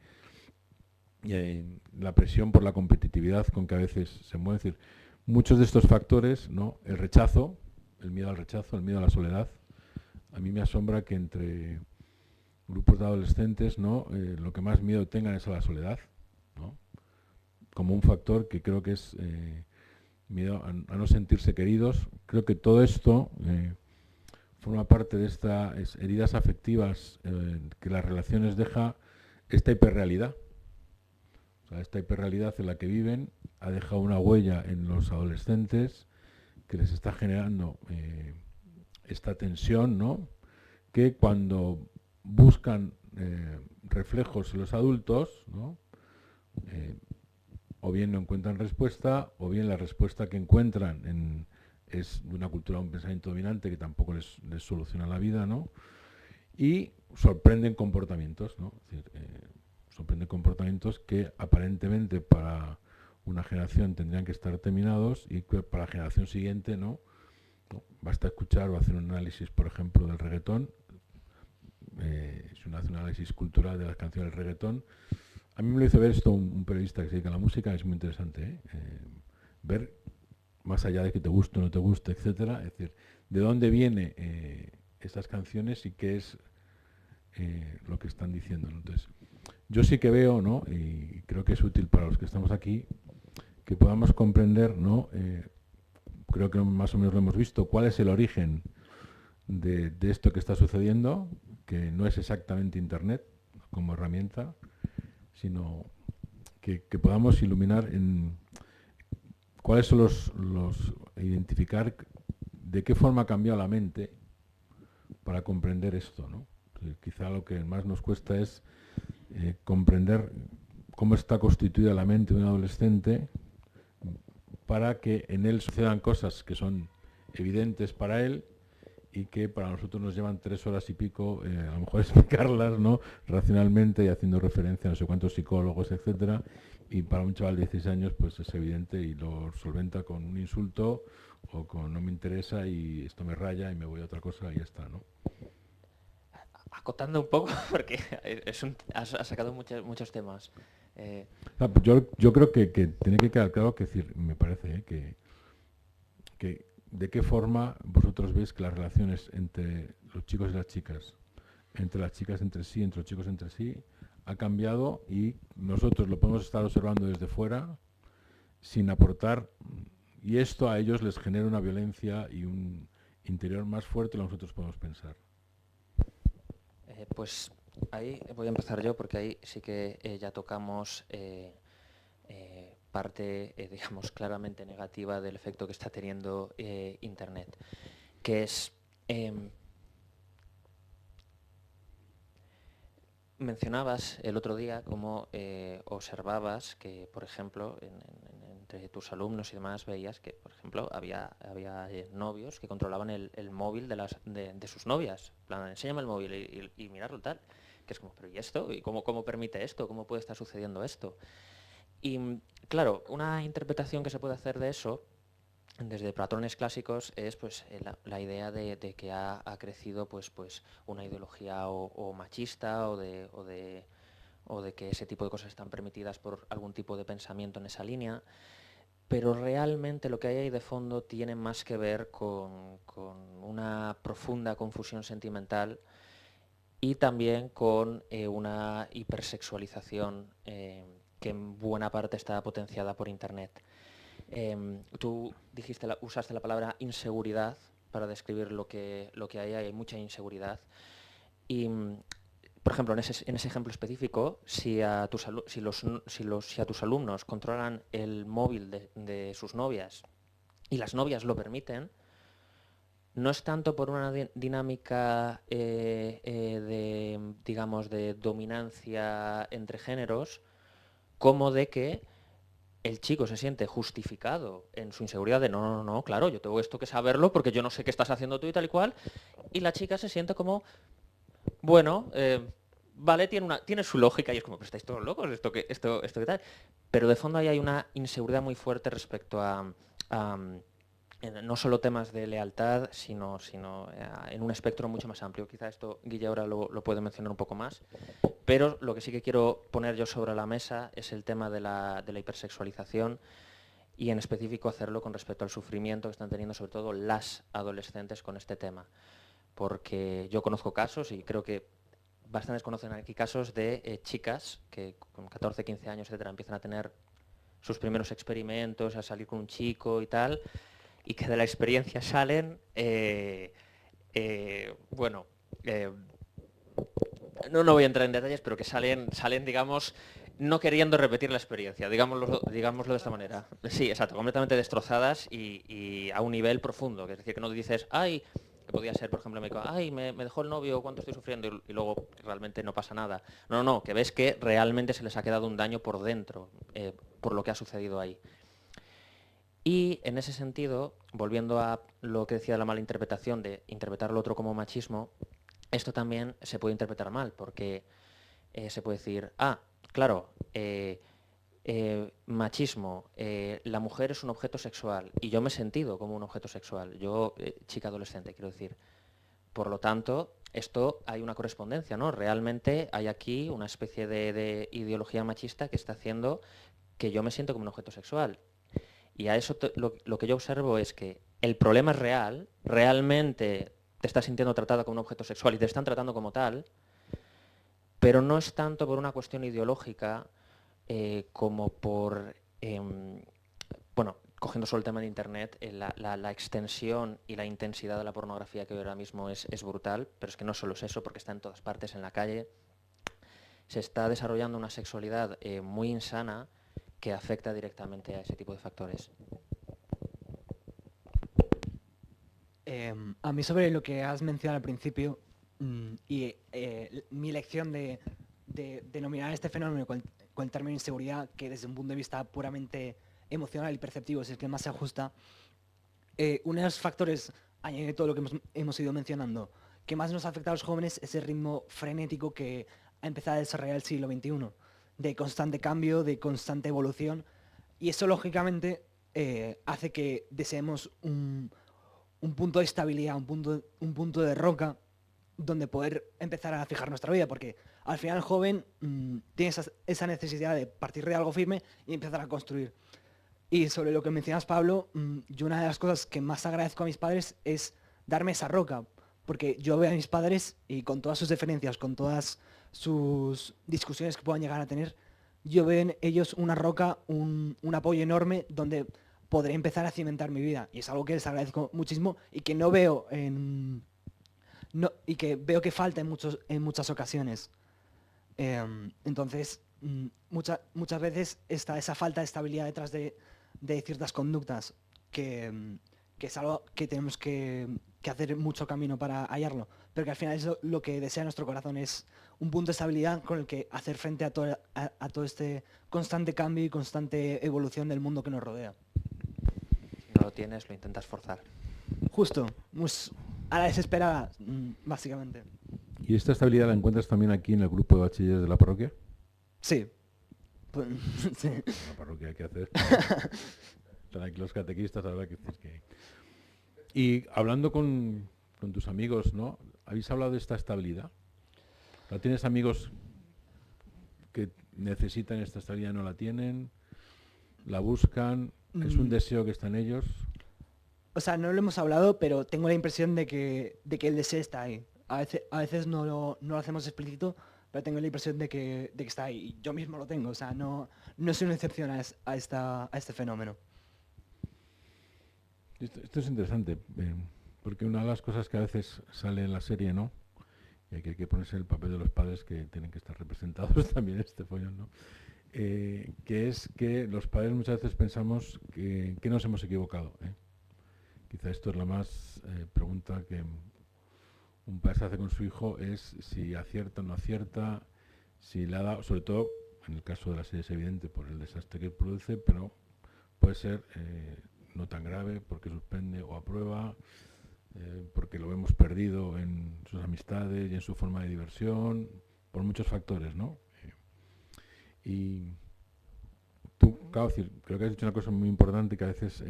la presión por la competitividad con que a veces se mueve, es decir, muchos de estos factores, ¿no? El rechazo, el miedo al rechazo, el miedo a la soledad, a mí me asombra que entre grupos de adolescentes, ¿no? Lo que más miedo tengan es a la soledad, ¿no? Como un factor que creo que es miedo a no sentirse queridos. Creo que todo esto forma parte de estas heridas afectivas que las relaciones deja esta hiperrealidad. O sea, esta hiperrealidad en la que viven ha dejado una huella en los adolescentes que les está generando esta tensión, ¿no? Que cuando buscan reflejos en los adultos, ¿no? O bien no encuentran respuesta, o bien la respuesta que encuentran es de una cultura, un pensamiento dominante que tampoco les soluciona la vida, ¿no? Y sorprenden comportamientos, ¿no? Es decir, sorprenden comportamientos que aparentemente para una generación tendrían que estar terminados y que para la generación siguiente no. Basta escuchar o hacer un análisis, por ejemplo, del reggaetón. Es un análisis cultural de las canciones del reggaetón. A mí me lo hizo ver esto un periodista que se dedica a la música, es muy interesante, ver, más allá de que te guste o no te guste, etcétera, es decir, de dónde vienen estas canciones y qué es lo que están diciendo, ¿no? Entonces, yo sí que veo, ¿no? Y creo que es útil para los que estamos aquí, que podamos comprender, ¿no? Creo que más o menos lo hemos visto, cuál es el origen de esto que está sucediendo, que no es exactamente Internet como herramienta, sino que podamos iluminar en cuáles son identificar de qué forma ha cambiado la mente para comprender esto, ¿no? Quizá lo que más nos cuesta es comprender cómo está constituida la mente de un adolescente para que en él sucedan cosas que son evidentes para él y que para nosotros nos llevan 3 horas y pico, a lo mejor explicarlas, ¿no? Racionalmente y haciendo referencia a no sé cuántos psicólogos, etcétera, y para un chaval de 16 años pues es evidente y lo solventa con un insulto o con no me interesa y esto me raya y me voy a otra cosa y ya está, ¿no? Acotando un poco, porque has sacado muchos temas. Pues yo creo que tiene que quedar claro que decir, me parece que de qué forma vosotros veis que las relaciones entre los chicos y las chicas entre sí, entre los chicos entre sí, ha cambiado y nosotros lo podemos estar observando desde fuera sin aportar, y esto a ellos les genera una violencia y un interior más fuerte de lo que nosotros podemos pensar. Pues ahí voy a empezar yo, porque ahí sí que ya tocamos parte, digamos, claramente negativa del efecto que está teniendo Internet, que es... mencionabas el otro día cómo observabas que, por ejemplo, entre tus alumnos y demás veías que, por ejemplo, había novios que controlaban el móvil de sus novias. En plan, enséñame el móvil y mirarlo tal. Que es como, pero ¿y esto? ¿Y cómo permite esto? ¿Cómo puede estar sucediendo esto? Y claro, una interpretación que se puede hacer de eso desde patrones clásicos es pues la idea de que ha crecido pues una ideología o machista o de o de que ese tipo de cosas están permitidas por algún tipo de pensamiento en esa línea, pero realmente lo que hay ahí de fondo tiene más que ver con una profunda confusión sentimental y también con una hipersexualización que en buena parte está potenciada por Internet. Tú usaste la palabra inseguridad para describir lo que hay mucha inseguridad. Y, por ejemplo, en ese ejemplo específico, si a tus alumnos controlan el móvil de sus novias y las novias lo permiten, no es tanto por una dinámica de dominancia entre géneros, como de que el chico se siente justificado en su inseguridad de no, claro, yo tengo esto que saberlo porque yo no sé qué estás haciendo tú y tal y cual, y la chica se siente como, bueno, vale, tiene su lógica y es como, pero estáis todos locos, esto qué tal, pero de fondo ahí hay una inseguridad muy fuerte respecto a no solo temas de lealtad, sino en un espectro mucho más amplio. Quizá esto Guille ahora lo puede mencionar un poco más, pero lo que sí que quiero poner yo sobre la mesa es el tema de la hipersexualización y en específico hacerlo con respecto al sufrimiento que están teniendo sobre todo las adolescentes con este tema. Porque yo conozco casos, y creo que bastantes conocen aquí casos de chicas que con 14, 15 años, etcétera, empiezan a tener sus primeros experimentos, a salir con un chico y tal, y que de la experiencia salen, no voy a entrar en detalles, pero que salen, digamos, no queriendo repetir la experiencia, digámoslo de esta manera. Sí, exacto, completamente destrozadas y a un nivel profundo, que es decir, que no dices, ay, que podía ser, por ejemplo, me dejó el novio, cuánto estoy sufriendo, y luego realmente no pasa nada. No, que ves que realmente se les ha quedado un daño por dentro, por lo que ha sucedido ahí. Y en ese sentido, volviendo a lo que decía de la mala interpretación, de interpretar lo otro como machismo, esto también se puede interpretar mal, porque se puede decir, claro, machismo, la mujer es un objeto sexual y yo me he sentido como un objeto sexual, yo, chica adolescente, quiero decir. Por lo tanto, esto hay una correspondencia, ¿no? Realmente hay aquí una especie de ideología machista que está haciendo que yo me siento como un objeto sexual. Y a eso lo que yo observo es que el problema es real, realmente te estás sintiendo tratada como un objeto sexual y te están tratando como tal, pero no es tanto por una cuestión ideológica como por, cogiendo solo el tema de Internet, la extensión y la intensidad de la pornografía que ahora mismo es brutal, pero es que no solo es eso, porque está en todas partes, en la calle. Se está desarrollando una sexualidad muy insana que afecta directamente a ese tipo de factores. A mí sobre lo que has mencionado al principio y mi lección de denominar este fenómeno con el término inseguridad, que desde un punto de vista puramente emocional y perceptivo es el que más se ajusta, uno de los factores, añadiendo todo lo que hemos ido mencionando, que más nos afecta a los jóvenes es el ritmo frenético que ha empezado a desarrollar el siglo XXI, de constante cambio, de constante evolución, y eso lógicamente hace que deseemos un punto de estabilidad, un punto de roca donde poder empezar a fijar nuestra vida, porque al final el joven tiene esa necesidad de partir de algo firme y empezar a construir. Y sobre lo que mencionas, Pablo, yo una de las cosas que más agradezco a mis padres es darme esa roca, porque yo veo a mis padres y con todas sus diferencias, con todas sus discusiones que puedan llegar a tener, yo veo en ellos una roca, un apoyo enorme donde podré empezar a cimentar mi vida. Y es algo que les agradezco muchísimo y que no veo y que veo que falta en muchas ocasiones. Entonces, muchas veces está esa falta de estabilidad detrás de ciertas conductas que es algo que tenemos que hacer mucho camino para hallarlo, pero que al final es lo que desea nuestro corazón, es un punto de estabilidad con el que hacer frente a todo este constante cambio y constante evolución del mundo que nos rodea. Si no lo tienes, lo intentas forzar. Justo, a la desesperada, básicamente. ¿Y esta estabilidad la encuentras también aquí en el grupo de bachilleres de la parroquia? Sí. Sí. La parroquia hay que hacer. Están aquí los catequistas, habrá que decir que... Y hablando con tus amigos, ¿no? ¿Habéis hablado de esta estabilidad? ¿No tienes amigos que necesitan esta estabilidad, no la tienen, la buscan, es un deseo que está en ellos. O sea, no lo hemos hablado, pero tengo la impresión de que el deseo está ahí. A veces no lo hacemos explícito, pero tengo la impresión de que está ahí. Y yo mismo lo tengo, o sea, no soy una excepción a este fenómeno. Esto es interesante, porque una de las cosas que a veces sale en la serie, ¿no? Y que hay que ponerse en el papel de los padres que tienen que estar representados también en este follón, ¿no? Que es que los padres muchas veces pensamos que nos hemos equivocado. Quizá esto es la más pregunta que un padre se hace con su hijo, es si acierta o no acierta, si le ha dado, sobre todo en el caso de la serie es evidente por el desastre que produce, pero puede ser no tan grave porque suspende o aprueba, porque lo vemos perdido en sus amistades y en su forma de diversión, por muchos factores, ¿no? Y tú, claro, creo que has dicho una cosa muy importante, que a veces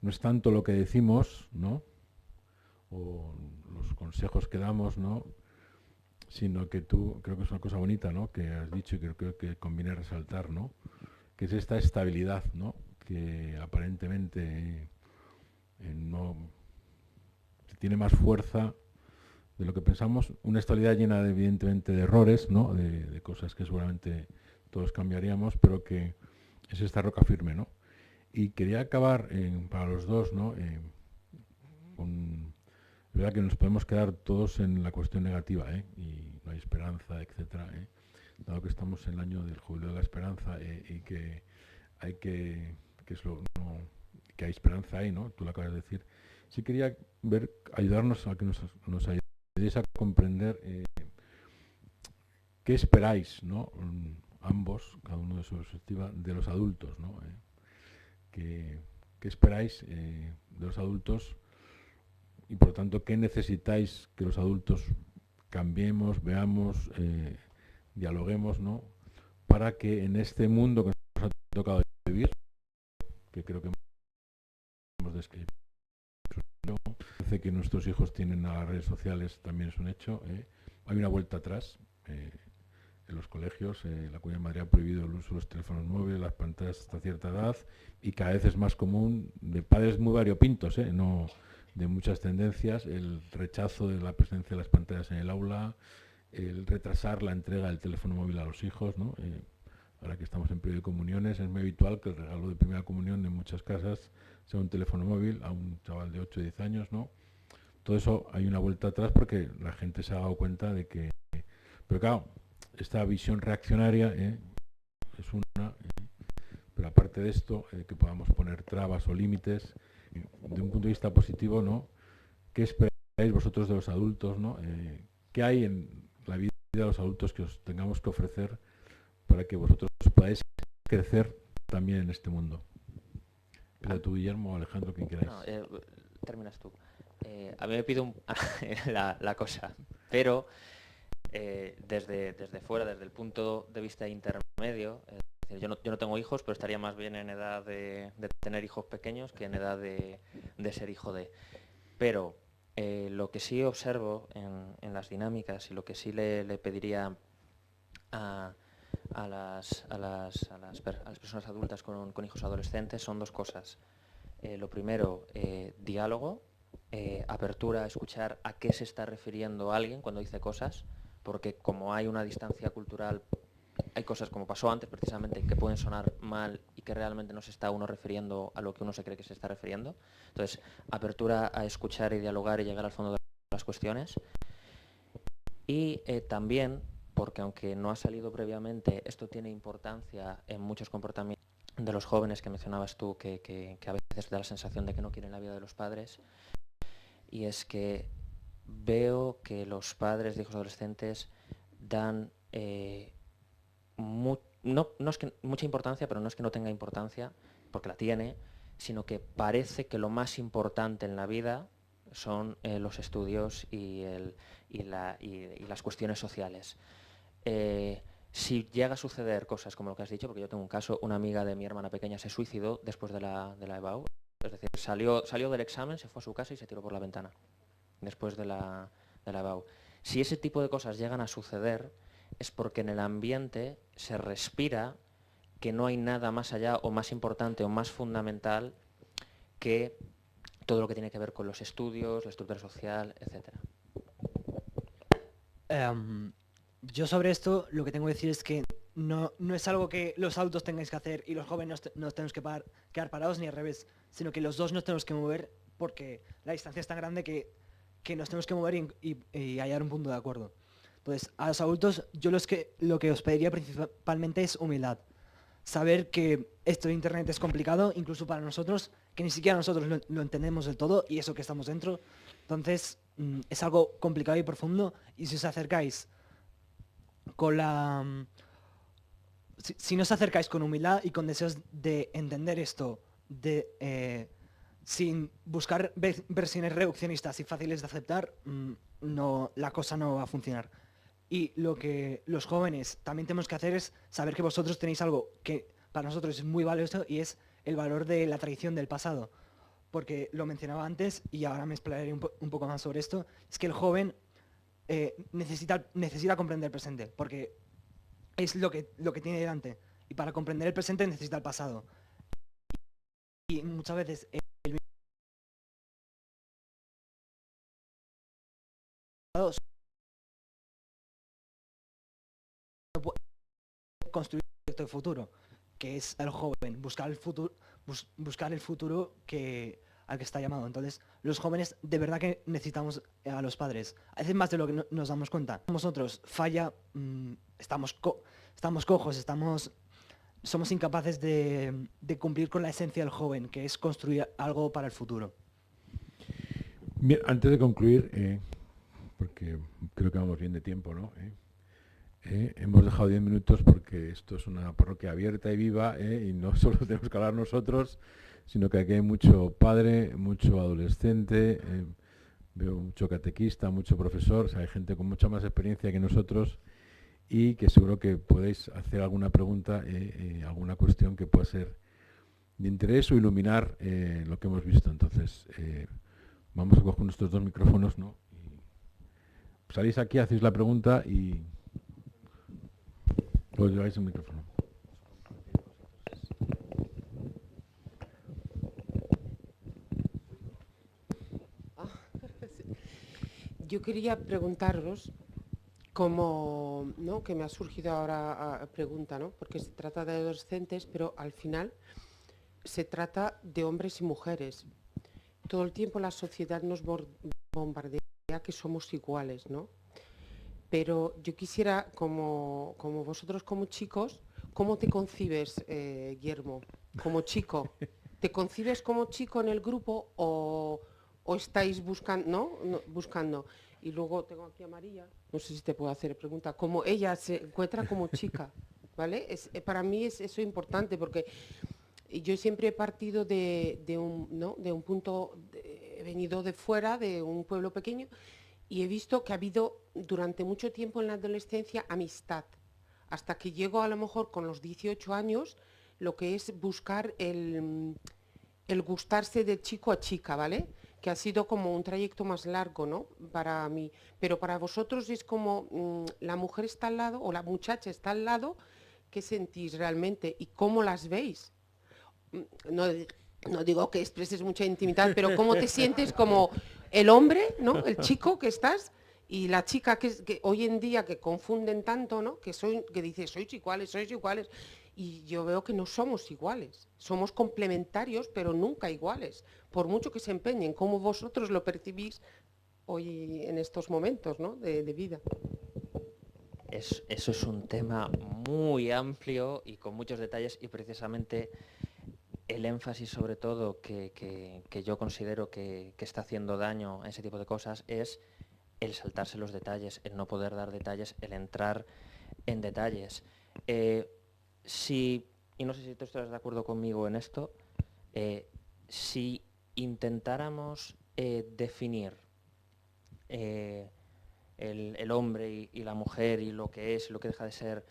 no es tanto lo que decimos, ¿no? O los consejos que damos, ¿no? Sino que tú, creo que es una cosa bonita, ¿no? Que has dicho y creo que conviene resaltar, ¿no? Que es esta estabilidad, ¿no? Que aparentemente no tiene más fuerza de lo que pensamos, una estabilidad llena de, evidentemente, de errores, ¿no? De cosas que seguramente todos cambiaríamos, pero que es esta roca firme, ¿no? Y quería acabar para los dos, ¿no? Con, es verdad que nos podemos quedar todos en la cuestión negativa, y no hay esperanza, etcétera, dado que estamos en el año del jubileo de la esperanza, y que hay que es lo, no, que hay esperanza ahí, ¿no? Tú lo acabas de decir. Sí quería ayudarnos a que nos ayudéis a comprender qué esperáis, ¿no? Ambos, cada uno de su perspectiva, de los adultos, ¿no? ¿Qué esperáis de los adultos? Y por lo tanto, ¿qué necesitáis que los adultos cambiemos, veamos, dialoguemos, ¿no? Para que en este mundo que nos ha tocado vivir, que creo que hemos descrito, parece que nuestros hijos tienen a las redes sociales, también es un hecho. Hay una vuelta atrás. En los colegios, la Comunidad de Madrid ha prohibido el uso de los teléfonos móviles, las pantallas hasta cierta edad, y cada vez es más común, de padres muy variopintos, no de muchas tendencias, el rechazo de la presencia de las pantallas en el aula, el retrasar la entrega del teléfono móvil a los hijos, ¿no? Ahora que estamos en periodo de comuniones, es muy habitual que el regalo de primera comunión en muchas casas sea un teléfono móvil a un chaval de 8 o 10 años, ¿no? Todo eso hay una vuelta atrás porque la gente se ha dado cuenta de que... Pero claro, esta visión reaccionaria es una, pero aparte de esto, que podamos poner trabas o límites, de un punto de vista positivo, ¿no? ¿Qué esperáis vosotros de los adultos, ¿no? ¿Qué hay en la vida de los adultos que os tengamos que ofrecer para que vosotros podáis crecer también en este mundo? Empieza tú, Guillermo, o Alejandro, quien queráis. No, terminas tú. A mí me pide la cosa, pero desde fuera, desde el punto de vista intermedio, yo no tengo hijos, pero estaría más bien en edad de tener hijos pequeños que en edad de ser hijo de. Pero lo que sí observo en las dinámicas y lo que sí le pediría a las personas adultas con hijos adolescentes son dos cosas. Lo primero, diálogo, apertura a escuchar a qué se está refiriendo alguien cuando dice cosas, porque como hay una distancia cultural, hay cosas como pasó antes precisamente que pueden sonar mal y que realmente no se está uno refiriendo a lo que uno se cree que se está refiriendo. Entonces, apertura a escuchar y dialogar y llegar al fondo de las cuestiones. Y también, porque aunque no ha salido previamente, esto tiene importancia en muchos comportamientos de los jóvenes que mencionabas tú, que a veces da la sensación de que no quieren la vida de los padres, y es que veo que los padres de hijos adolescentes dan no es que mucha importancia, pero no es que no tenga importancia, porque la tiene, sino que parece que lo más importante en la vida son los estudios y las cuestiones sociales. Si llega a suceder cosas como lo que has dicho, porque yo tengo un caso, una amiga de mi hermana pequeña se suicidó después de la EBAU, es decir, salió del examen, se fue a su casa y se tiró por la ventana después de la EBAU. Si ese tipo de cosas llegan a suceder, es porque en el ambiente se respira que no hay nada más allá o más importante o más fundamental que todo lo que tiene que ver con los estudios, la estructura social, etc. Yo sobre esto lo que tengo que decir es que no es algo que los adultos tengáis que hacer y los jóvenes nos tenemos que quedar parados, ni al revés, sino que los dos nos tenemos que mover porque la distancia es tan grande que nos tenemos que mover y hallar un punto de acuerdo. Entonces, a los adultos, yo lo que os pediría principalmente es humildad. Saber que esto de Internet es complicado, incluso para nosotros, que ni siquiera nosotros lo entendemos del todo, y eso que estamos dentro. Entonces, es algo complicado y profundo, y si os acercáis con la... Si no os acercáis con humildad y con deseos de entender esto, sin buscar versiones reduccionistas y fáciles de aceptar, la cosa no va a funcionar. Y lo que los jóvenes también tenemos que hacer es saber que vosotros tenéis algo que para nosotros es muy valioso y es el valor de la tradición del pasado. Porque lo mencionaba antes y ahora me explayaré un poco más sobre esto. Es que el joven necesita comprender el presente porque es lo que tiene delante. Y para comprender el presente necesita el pasado. Y muchas veces el pasado no puede construir un proyecto de futuro, que es el joven, buscar el futuro, buscar el futuro al que está llamado. Entonces, los jóvenes de verdad que necesitamos a los padres. A veces más de lo que nos damos cuenta. Nosotros falla, estamos cojos, somos incapaces de cumplir con la esencia del joven, que es construir algo para el futuro. Bien, antes de concluir, porque creo que vamos bien de tiempo, ¿no? Hemos dejado 10 minutos porque esto es una parroquia abierta y viva, y no solo tenemos que hablar nosotros, sino que aquí hay mucho padre, mucho adolescente, veo mucho catequista, mucho profesor, o sea, hay gente con mucha más experiencia que nosotros y que seguro que podéis hacer alguna pregunta, alguna cuestión que pueda ser de interés o iluminar lo que hemos visto. Entonces, vamos a coger nuestros dos micrófonos, ¿no? Y salís aquí, hacéis la pregunta y os lleváis el micrófono. Yo quería preguntaros, como, ¿no?, que me ha surgido ahora pregunta, ¿no?, porque se trata de adolescentes, pero al final se trata de hombres y mujeres. Todo el tiempo la sociedad nos bombardea que somos iguales, ¿no? Pero yo quisiera, como vosotros como chicos, ¿cómo te concibes, Guillermo, como chico? ¿Te concibes como chico en el grupo o estáis buscando? Y luego tengo aquí a María, no sé si te puedo hacer pregunta, ¿cómo ella se encuentra como chica? ¿Vale? Para mí es eso importante porque yo siempre he partido de un punto, he venido de fuera, de un pueblo pequeño, y he visto que ha habido durante mucho tiempo en la adolescencia amistad, hasta que llego a lo mejor con los 18 años, lo que es buscar el gustarse de chico a chica, ¿vale? Que ha sido como un trayecto más largo, ¿no? Para mí. Pero para vosotros es como la mujer está al lado o la muchacha está al lado, ¿qué sentís realmente? ¿Y cómo las veis? No digo que expreses mucha intimidad, pero ¿cómo te sientes como el hombre, ¿no?, el chico que estás, y la chica que hoy en día que confunden tanto, ¿no?, que dices, sois iguales, y yo veo que no somos iguales, somos complementarios, pero nunca iguales, por mucho que se empeñen. ¿Cómo vosotros lo percibís hoy en estos momentos, ¿no?, de vida? Eso es un tema muy amplio y con muchos detalles, y precisamente el énfasis sobre todo que yo considero que está haciendo daño a ese tipo de cosas es el saltarse los detalles, el no poder dar detalles, el entrar en detalles. Y no sé si tú estás de acuerdo conmigo en esto, si intentáramos definir el hombre y la mujer y lo que es y lo que deja de ser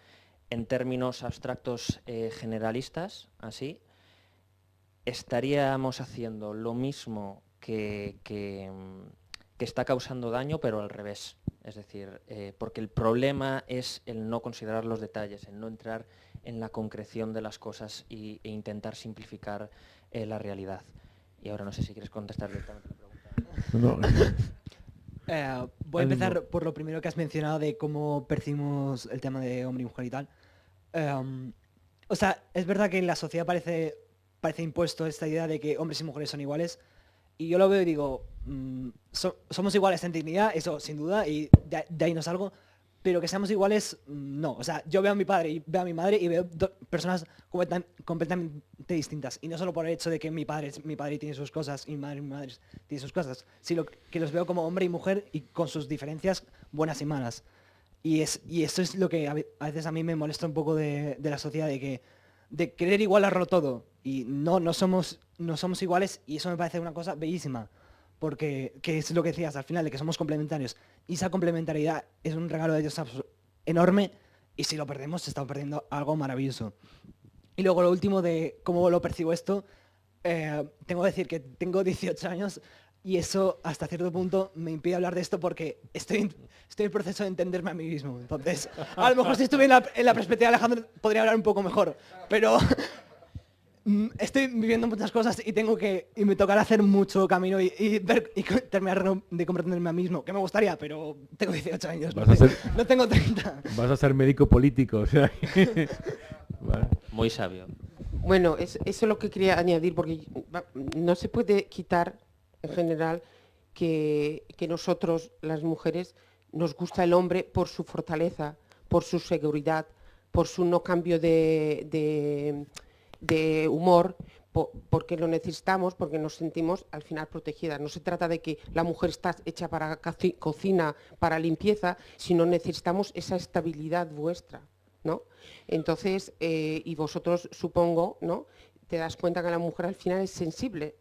en términos abstractos generalistas, así, estaríamos haciendo lo mismo que está causando daño, pero al revés. Es decir, porque el problema es el no considerar los detalles, el no entrar en la concreción de las cosas e intentar simplificar la realidad. Y ahora no sé si quieres contestar directamente la pregunta. Voy a empezar por lo primero que has mencionado de cómo percibimos el tema de hombre y mujer y tal. O sea, es verdad que en la sociedad parece impuesto esta idea de que hombres y mujeres son iguales. Y yo lo veo y digo, somos iguales en dignidad, eso sin duda, y de ahí no salgo. Pero que seamos iguales, no. O sea, yo veo a mi padre y veo a mi madre y veo personas completamente distintas. Y no solo por el hecho de que mi padre tiene sus cosas y mi madre tiene sus cosas, sino que los veo como hombre y mujer y con sus diferencias buenas y malas. Y eso es lo que a veces a mí me molesta un poco de la sociedad, de querer igualarlo todo. Y no somos iguales, y eso me parece una cosa bellísima. Porque, que es lo que decías al final, de que somos complementarios. Y esa complementariedad es un regalo de Dios enorme, y si lo perdemos, se está perdiendo algo maravilloso. Y luego lo último de cómo lo percibo esto, tengo que decir que tengo 18 años y eso hasta cierto punto me impide hablar de esto porque estoy en proceso de entenderme a mí mismo. Entonces, a lo mejor si estuviera en la perspectiva de Alejandro podría hablar un poco mejor, pero estoy viviendo muchas cosas y me tocará hacer mucho camino y terminar de comprenderme a mí mismo, que me gustaría, pero tengo 18 años, no tengo 30. Vas a ser médico político, o sea. Vale. Muy sabio. Bueno, eso es lo que quería añadir, porque no se puede quitar en general que nosotros, las mujeres, nos gusta el hombre por su fortaleza, por su seguridad, por su no cambio de humor, porque lo necesitamos, porque nos sentimos al final protegidas. No se trata de que la mujer está hecha para cocina, para limpieza, sino necesitamos esa estabilidad vuestra, ¿no? Entonces, y vosotros supongo, ¿no?, te das cuenta que la mujer al final es sensible,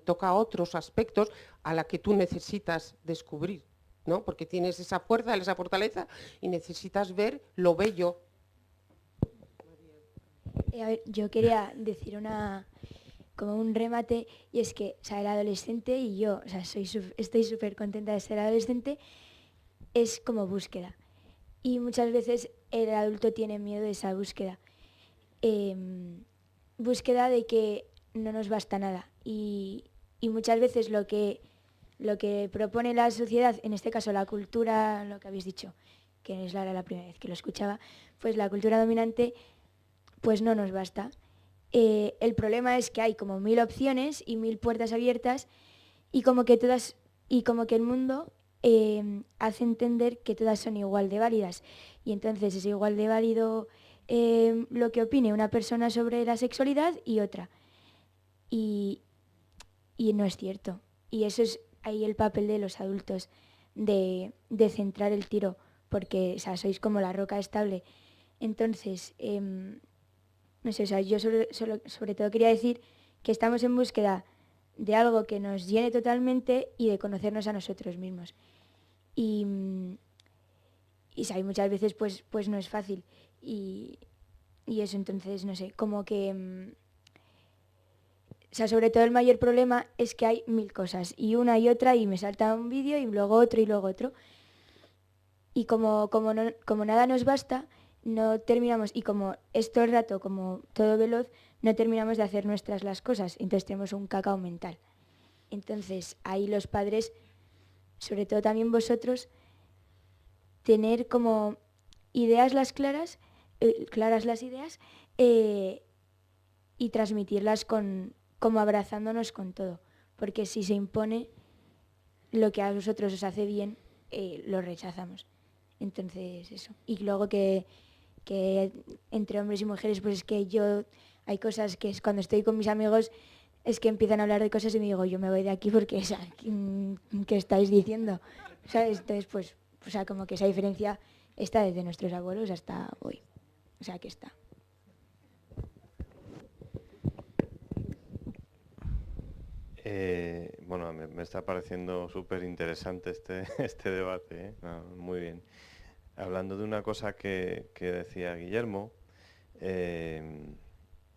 toca otros aspectos a la que tú necesitas descubrir, ¿no? Porque tienes esa fuerza, esa fortaleza y necesitas ver lo bello. A ver, yo quería decir como un remate, y es que, o sea, el adolescente y yo, o sea, estoy súper contenta de ser adolescente, es como búsqueda. Y muchas veces el adulto tiene miedo de esa búsqueda. Búsqueda de que no nos basta nada. Y muchas veces lo que propone la sociedad, en este caso la cultura, lo que habéis dicho, que es la primera vez que lo escuchaba, pues la cultura dominante, pues no nos basta. El problema es que hay como 1000 opciones y 1000 puertas abiertas, y como que el mundo hace entender que todas son igual de válidas, y entonces es igual de válido lo que opine una persona sobre la sexualidad y otra, y no es cierto. Y eso es ahí el papel de los adultos, de centrar el tiro, porque, o sea, sois como la roca estable. Entonces, no sé, o sea, yo sobre todo quería decir que estamos en búsqueda de algo que nos llene totalmente y de conocernos a nosotros mismos. Y ¿sabes? Muchas veces pues no es fácil. Y eso, entonces, no sé, como que... o sea, sobre todo el mayor problema es que hay 1000 cosas, y una y otra, y me salta un vídeo, y luego otro, y luego otro. Y como nada nos basta, no terminamos, y como es todo el rato como todo veloz, no terminamos de hacer nuestras las cosas, entonces tenemos un cacao mental. Entonces, ahí los padres, sobre todo también vosotros, tener como ideas claras las ideas, y transmitirlas como abrazándonos con todo, porque si se impone lo que a vosotros os hace bien, lo rechazamos. Entonces eso. Y luego que entre hombres y mujeres, pues es que yo, hay cosas que es cuando estoy con mis amigos, es que empiezan a hablar de cosas y me digo, yo me voy de aquí porque, o sea, ¿qué estáis diciendo? ¿Sabes? Entonces, pues, o sea, como que esa diferencia está desde nuestros abuelos hasta hoy. O sea, que está. Bueno, me está pareciendo súper interesante este debate, ¿eh? No, muy bien. Hablando de una cosa que decía Guillermo,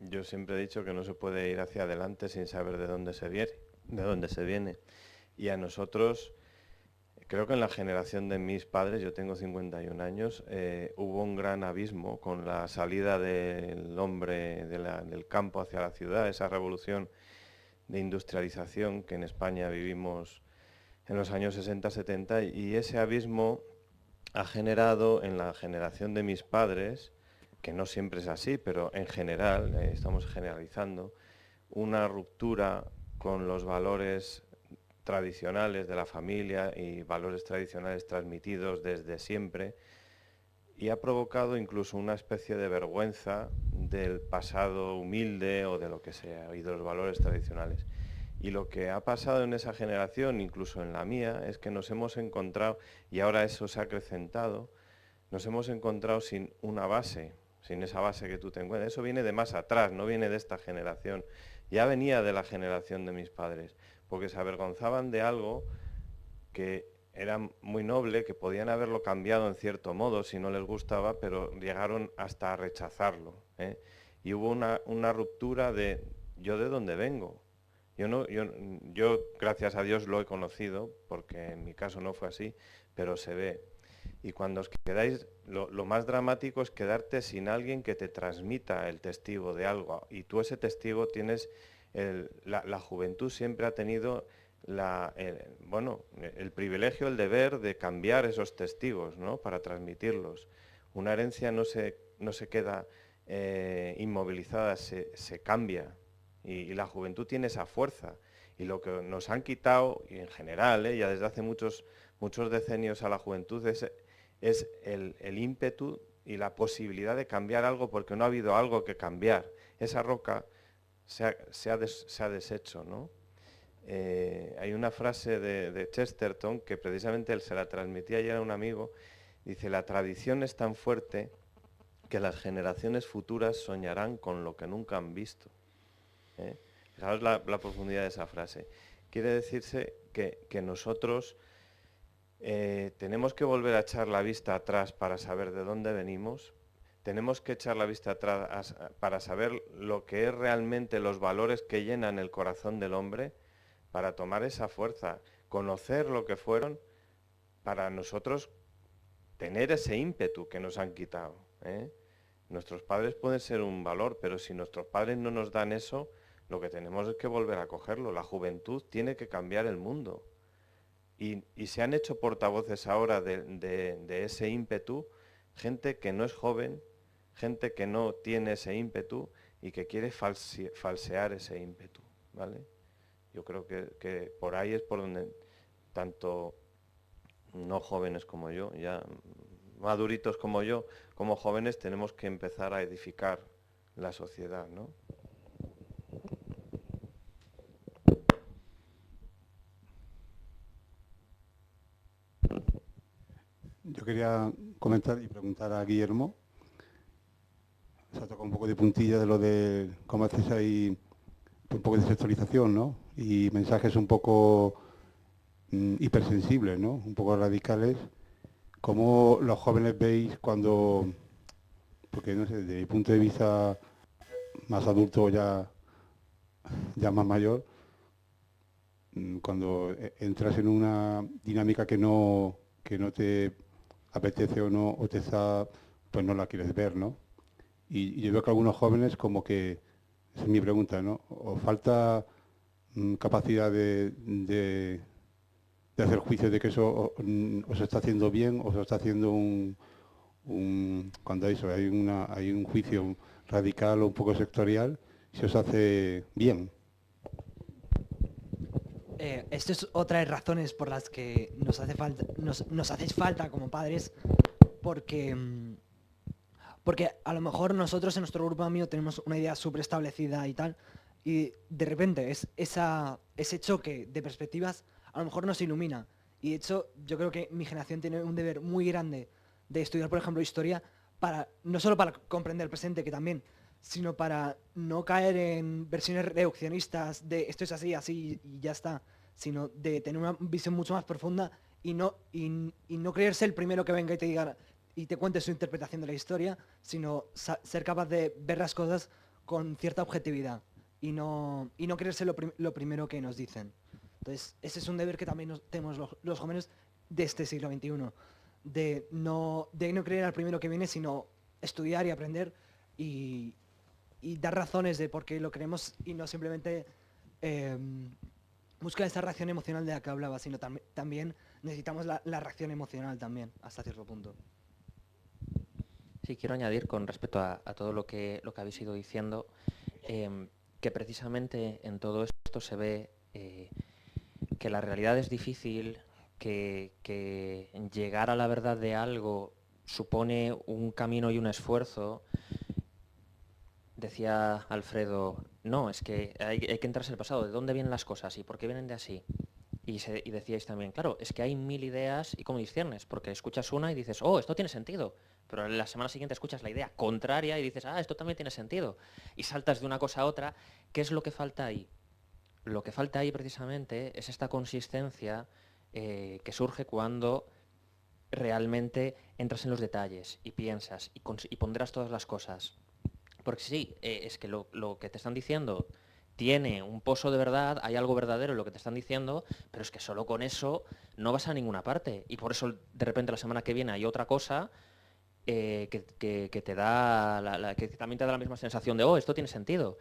yo siempre he dicho que no se puede ir hacia adelante sin saber de dónde se viene. Y a nosotros Creo que en la generación de mis padres, yo tengo 51 años, hubo un gran abismo con la salida del hombre del campo hacia la ciudad, esa revolución de industrialización que en España vivimos en los años 60-70, y ese abismo ha generado en la generación de mis padres, que no siempre es así, pero en general, estamos generalizando, una ruptura con los valores tradicionales de la familia y valores tradicionales transmitidos desde siempre, y ha provocado incluso una especie de vergüenza del pasado humilde o de lo que sea y de los valores tradicionales. Y lo que ha pasado en esa generación, incluso en la mía, es que nos hemos encontrado, y ahora eso se ha acrecentado, nos hemos encontrado sin una base, sin esa base que tú te encuentras. Eso viene de más atrás, no viene de esta generación. Ya venía de la generación de mis padres, porque se avergonzaban de algo que era muy noble, que podían haberlo cambiado en cierto modo si no les gustaba, pero llegaron hasta a rechazarlo, ¿eh? Y hubo una ruptura de yo de dónde vengo. Yo, gracias a Dios, lo he conocido, porque en mi caso no fue así, pero se ve. Y cuando os quedáis, lo más dramático es quedarte sin alguien que te transmita el testigo de algo. Y tú ese testigo tienes, la juventud siempre ha tenido el privilegio, el deber de cambiar esos testigos, ¿no?, para transmitirlos. Una herencia no se queda inmovilizada, se cambia. Y la juventud tiene esa fuerza. Y lo que nos han quitado, y en general, ya desde hace muchos decenios a la juventud, es el ímpetu y la posibilidad de cambiar algo, porque no ha habido algo que cambiar. Esa roca se ha deshecho, ¿no? Hay una frase de Chesterton que precisamente él se la transmitía ayer a un amigo. Dice: la tradición es tan fuerte que las generaciones futuras soñarán con lo que nunca han visto. Fijaos la profundidad de esa frase. Quiere decirse que nosotros tenemos que volver a echar la vista atrás para saber de dónde venimos. Tenemos que echar la vista atrás para saber lo que es realmente los valores que llenan el corazón del hombre, para tomar esa fuerza, conocer lo que fueron, para nosotros tener ese ímpetu que nos han quitado, ¿eh? Nuestros padres pueden ser un valor, pero si nuestros padres no nos dan eso, lo que tenemos es que volver a cogerlo. La juventud tiene que cambiar el mundo. Y se han hecho portavoces ahora de ese ímpetu, gente que no es joven, gente que no tiene ese ímpetu y que quiere falsear ese ímpetu, ¿vale? Yo creo que por ahí es por donde tanto no jóvenes como yo, ya maduritos como yo, como jóvenes, tenemos que empezar a edificar la sociedad, ¿no? Yo quería comentar y preguntar a Guillermo, se ha tocado un poco de puntilla de lo de cómo haces ahí un poco de sexualización, ¿no? Y mensajes un poco hipersensibles, ¿no? Un poco radicales. ¿Cómo los jóvenes veis cuando, porque no sé, desde mi punto de vista más adulto, ya más mayor, cuando entras en una dinámica que no te apetece o te está, pues no la quieres ver, ¿no? Y yo veo que algunos jóvenes como que, esa es mi pregunta, ¿no? O falta capacidad de hacer juicio de que eso o se está haciendo bien o se está haciendo cuando hay un juicio radical o un poco sectorial, si os hace bien. Esto es otra de las razones por las que nos hacéis falta como padres, porque a lo mejor nosotros en nuestro grupo amigo tenemos una idea súper establecida y tal, y de repente ese choque de perspectivas a lo mejor nos ilumina. Y de hecho yo creo que mi generación tiene un deber muy grande de estudiar, por ejemplo, historia, no solo para comprender el presente, que también, sino para no caer en versiones reduccionistas de esto es así, así y ya está, sino de tener una visión mucho más profunda y no creerse el primero que venga y te diga y te cuente su interpretación de la historia, sino ser capaz de ver las cosas con cierta objetividad y no creerse lo primero que nos dicen. Entonces, ese es un deber que también tenemos los jóvenes, de este siglo XXI, de no creer al primero que viene, sino estudiar y aprender y dar razones de por qué lo creemos y no simplemente buscar esa reacción emocional de la que hablaba, sino también necesitamos la reacción emocional también, hasta cierto punto. Sí, quiero añadir con respecto a todo lo que habéis ido diciendo, que precisamente en todo esto se ve que la realidad es difícil, que llegar a la verdad de algo supone un camino y un esfuerzo. Decía Alfredo, no, es que hay que entrarse en el pasado, ¿de dónde vienen las cosas y por qué vienen de así? Y decíais también, claro, es que hay 1000 ideas y cómo disciernes, porque escuchas una y dices, oh, esto tiene sentido, pero la semana siguiente escuchas la idea contraria y dices, ah, esto también tiene sentido, y saltas de una cosa a otra. ¿Qué es lo que falta ahí? Lo que falta ahí precisamente es esta consistencia que surge cuando realmente entras en los detalles y piensas y ponderas todas las cosas. Porque sí, es que lo que te están diciendo tiene un pozo de verdad, hay algo verdadero en lo que te están diciendo, pero es que solo con eso no vas a ninguna parte. Y por eso de repente la semana que viene hay otra cosa que te da que también te da la misma sensación de, oh, esto tiene sentido.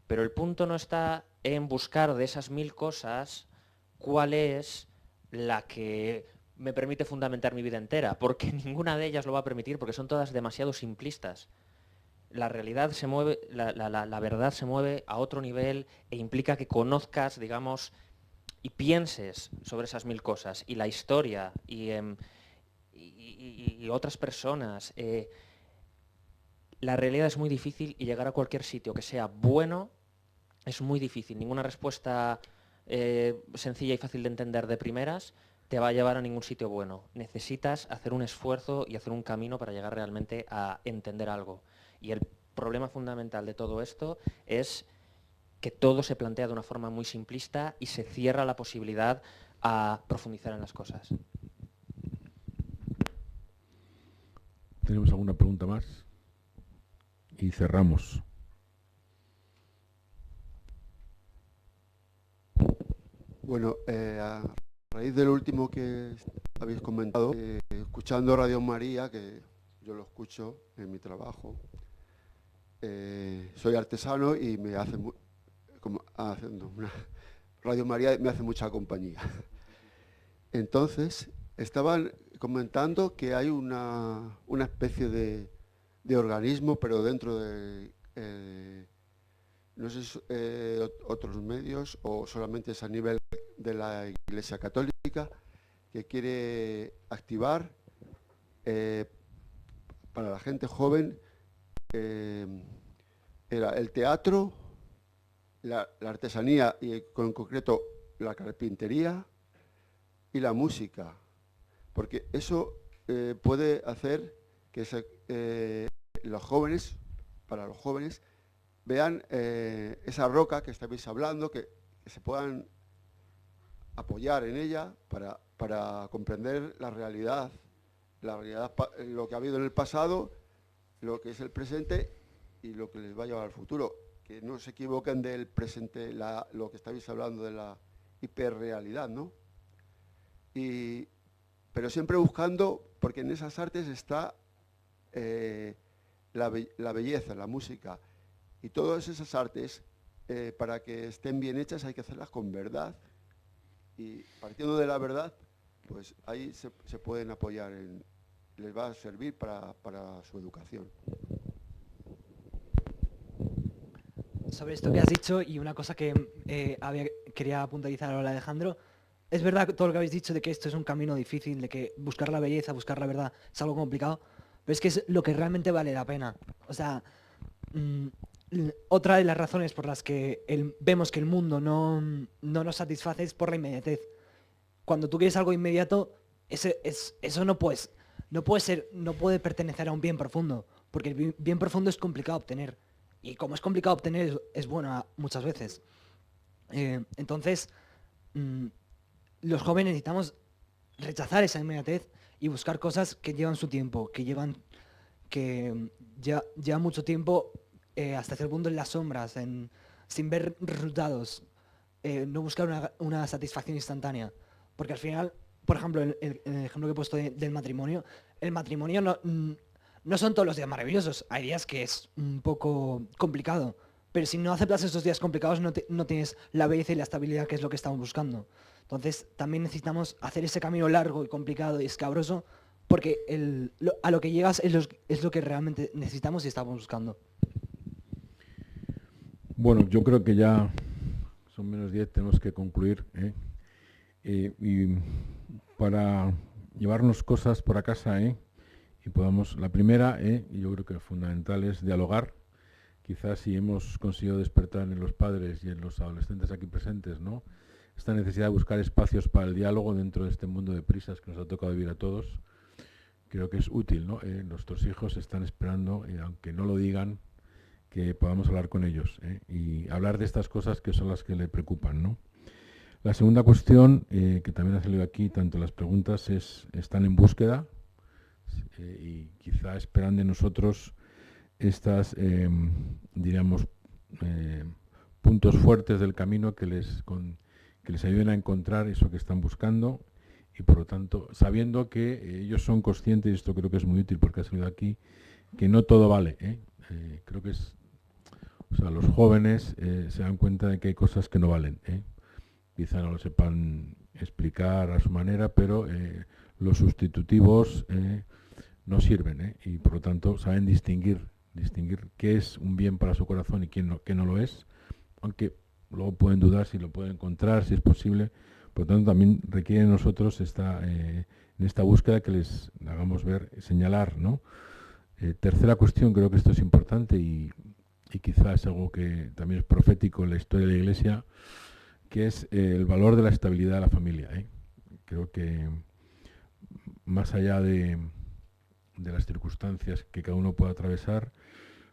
Pero el punto no está en buscar de esas 1000 cosas cuál es la que me permite fundamentar mi vida entera, porque ninguna de ellas lo va a permitir, porque son todas demasiado simplistas. La realidad se mueve, la verdad se mueve a otro nivel e implica que conozcas, digamos, y pienses sobre esas 1000 cosas, y la historia, y otras personas. La realidad es muy difícil y llegar a cualquier sitio que sea bueno es muy difícil. Ninguna respuesta sencilla y fácil de entender de primeras te va a llevar a ningún sitio bueno. Necesitas hacer un esfuerzo y hacer un camino para llegar realmente a entender algo. Y el problema fundamental de todo esto es que todo se plantea de una forma muy simplista y se cierra la posibilidad a profundizar en las cosas. ¿Tenemos alguna pregunta más? Y cerramos. Bueno, a raíz del último que habéis comentado, escuchando Radio María, que yo lo escucho en mi trabajo, soy artesano y me hace Radio María me hace mucha compañía. Entonces, estaban comentando que hay una especie de organismo, pero dentro de, no sé si otros medios o solamente es a nivel de la Iglesia Católica, que quiere activar para la gente joven era el teatro, la artesanía y en concreto la carpintería y la música, porque eso puede hacer que los jóvenes, para los jóvenes, vean esa roca que estáis hablando, que se puedan apoyar en ella para comprender la realidad, lo que ha habido en el pasado, lo que es el presente y lo que les va a llevar al futuro. Que no se equivoquen del presente, lo que estáis hablando de la hiperrealidad, ¿no? Pero siempre buscando, porque en esas artes está la belleza, la música. Y todas esas artes, para que estén bien hechas, hay que hacerlas con verdad. Y partiendo de la verdad, pues ahí se pueden apoyar, les va a servir para su educación. Sobre esto que has dicho, y una cosa que quería puntualizar ahora, Alejandro, es verdad todo lo que habéis dicho de que esto es un camino difícil, de que buscar la belleza, buscar la verdad es algo complicado, pero es que es lo que realmente vale la pena. O sea, otra de las razones por las que vemos que el mundo no nos satisface es por la inmediatez. Cuando tú quieres algo inmediato, eso no puede pertenecer a un bien profundo, porque el bien profundo es complicado obtener. Y como es complicado obtener, es bueno muchas veces. Entonces, los jóvenes necesitamos rechazar esa inmediatez y buscar cosas que llevan su tiempo, que llevan mucho tiempo hasta cierto punto en las sombras, sin ver resultados. No buscar una satisfacción instantánea. Porque al final por ejemplo, en el ejemplo que he puesto del matrimonio, el matrimonio no son todos los días maravillosos. Hay días que es un poco complicado. Pero si no aceptas esos días complicados, no tienes la belleza y la estabilidad, que es lo que estamos buscando. Entonces, también necesitamos hacer ese camino largo y complicado y escabroso, porque a lo que llegas es lo que realmente necesitamos y estamos buscando. Bueno, yo creo que ya son menos 10, tenemos que concluir, ¿eh? Y para llevarnos cosas por a casa, y podamos, la primera, y yo creo que fundamental, es dialogar. Quizás si hemos conseguido despertar en los padres y en los adolescentes aquí presentes, ¿no?, esta necesidad de buscar espacios para el diálogo dentro de este mundo de prisas que nos ha tocado vivir a todos, creo que es útil, ¿no? Nuestros hijos están esperando, aunque no lo digan, que podamos hablar con ellos, y hablar de estas cosas que son las que le preocupan, ¿no? La segunda cuestión, que también ha salido aquí, tanto las preguntas, están en búsqueda, y quizá esperan de nosotros estas, diríamos, puntos fuertes del camino que les ayuden a encontrar eso que están buscando, y por lo tanto, sabiendo que ellos son conscientes, y esto creo que es muy útil porque ha salido aquí, que no todo vale, creo que los jóvenes se dan cuenta de que hay cosas que no valen, quizá no lo sepan explicar a su manera, pero los sustitutivos no sirven, y por lo tanto saben distinguir qué es un bien para su corazón y qué no lo es, aunque luego pueden dudar si lo pueden encontrar, si es posible. Por lo tanto, también requiere de nosotros en esta búsqueda que les hagamos ver, señalar, ¿no? Tercera cuestión, creo que esto es importante y quizá es algo que también es profético en la historia de la Iglesia, que es el valor de la estabilidad de la familia. Creo que más allá de las circunstancias que cada uno pueda atravesar,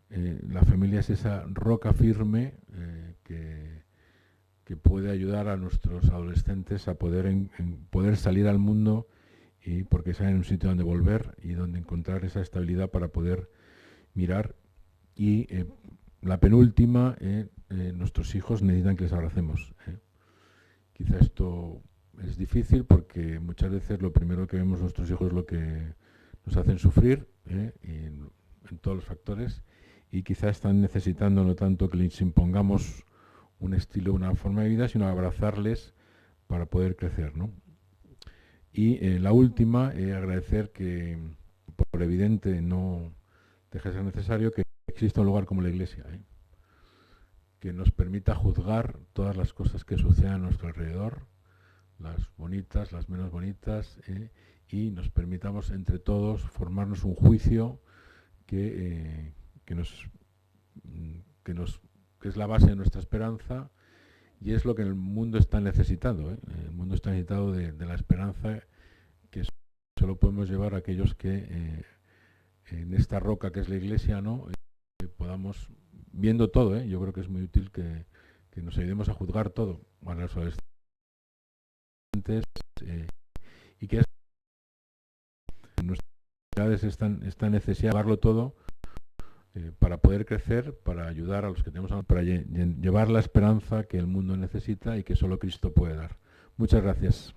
la familia es esa roca firme que puede ayudar a nuestros adolescentes a poder salir al mundo, y porque saben un sitio donde volver y donde encontrar esa estabilidad para poder mirar. Y la penúltima, nuestros hijos necesitan que les abracemos. Quizá esto es difícil porque muchas veces lo primero que vemos nuestros hijos es lo que nos hacen sufrir, en todos los factores, y quizá están necesitando no tanto que les impongamos un estilo, una forma de vida, sino abrazarles para poder crecer, ¿no? Y la última, agradecer que, por evidente, no deje de ser necesario que exista un lugar como la Iglesia, que nos permita juzgar todas las cosas que suceden a nuestro alrededor, las bonitas, las menos bonitas, y nos permitamos entre todos formarnos un juicio que es la base de nuestra esperanza, y es lo que el mundo está necesitando. El mundo está necesitado de la esperanza que solo podemos llevar a aquellos que en esta roca que es la Iglesia, ¿no?, podamos, viendo todo, yo creo que es muy útil que nos ayudemos a juzgar todo a los adolescentes, y que nuestras necesidades esta necesidad de llevarlo todo, para poder crecer, para ayudar a los que tenemos, para llevar la esperanza que el mundo necesita y que solo Cristo puede dar. Muchas gracias.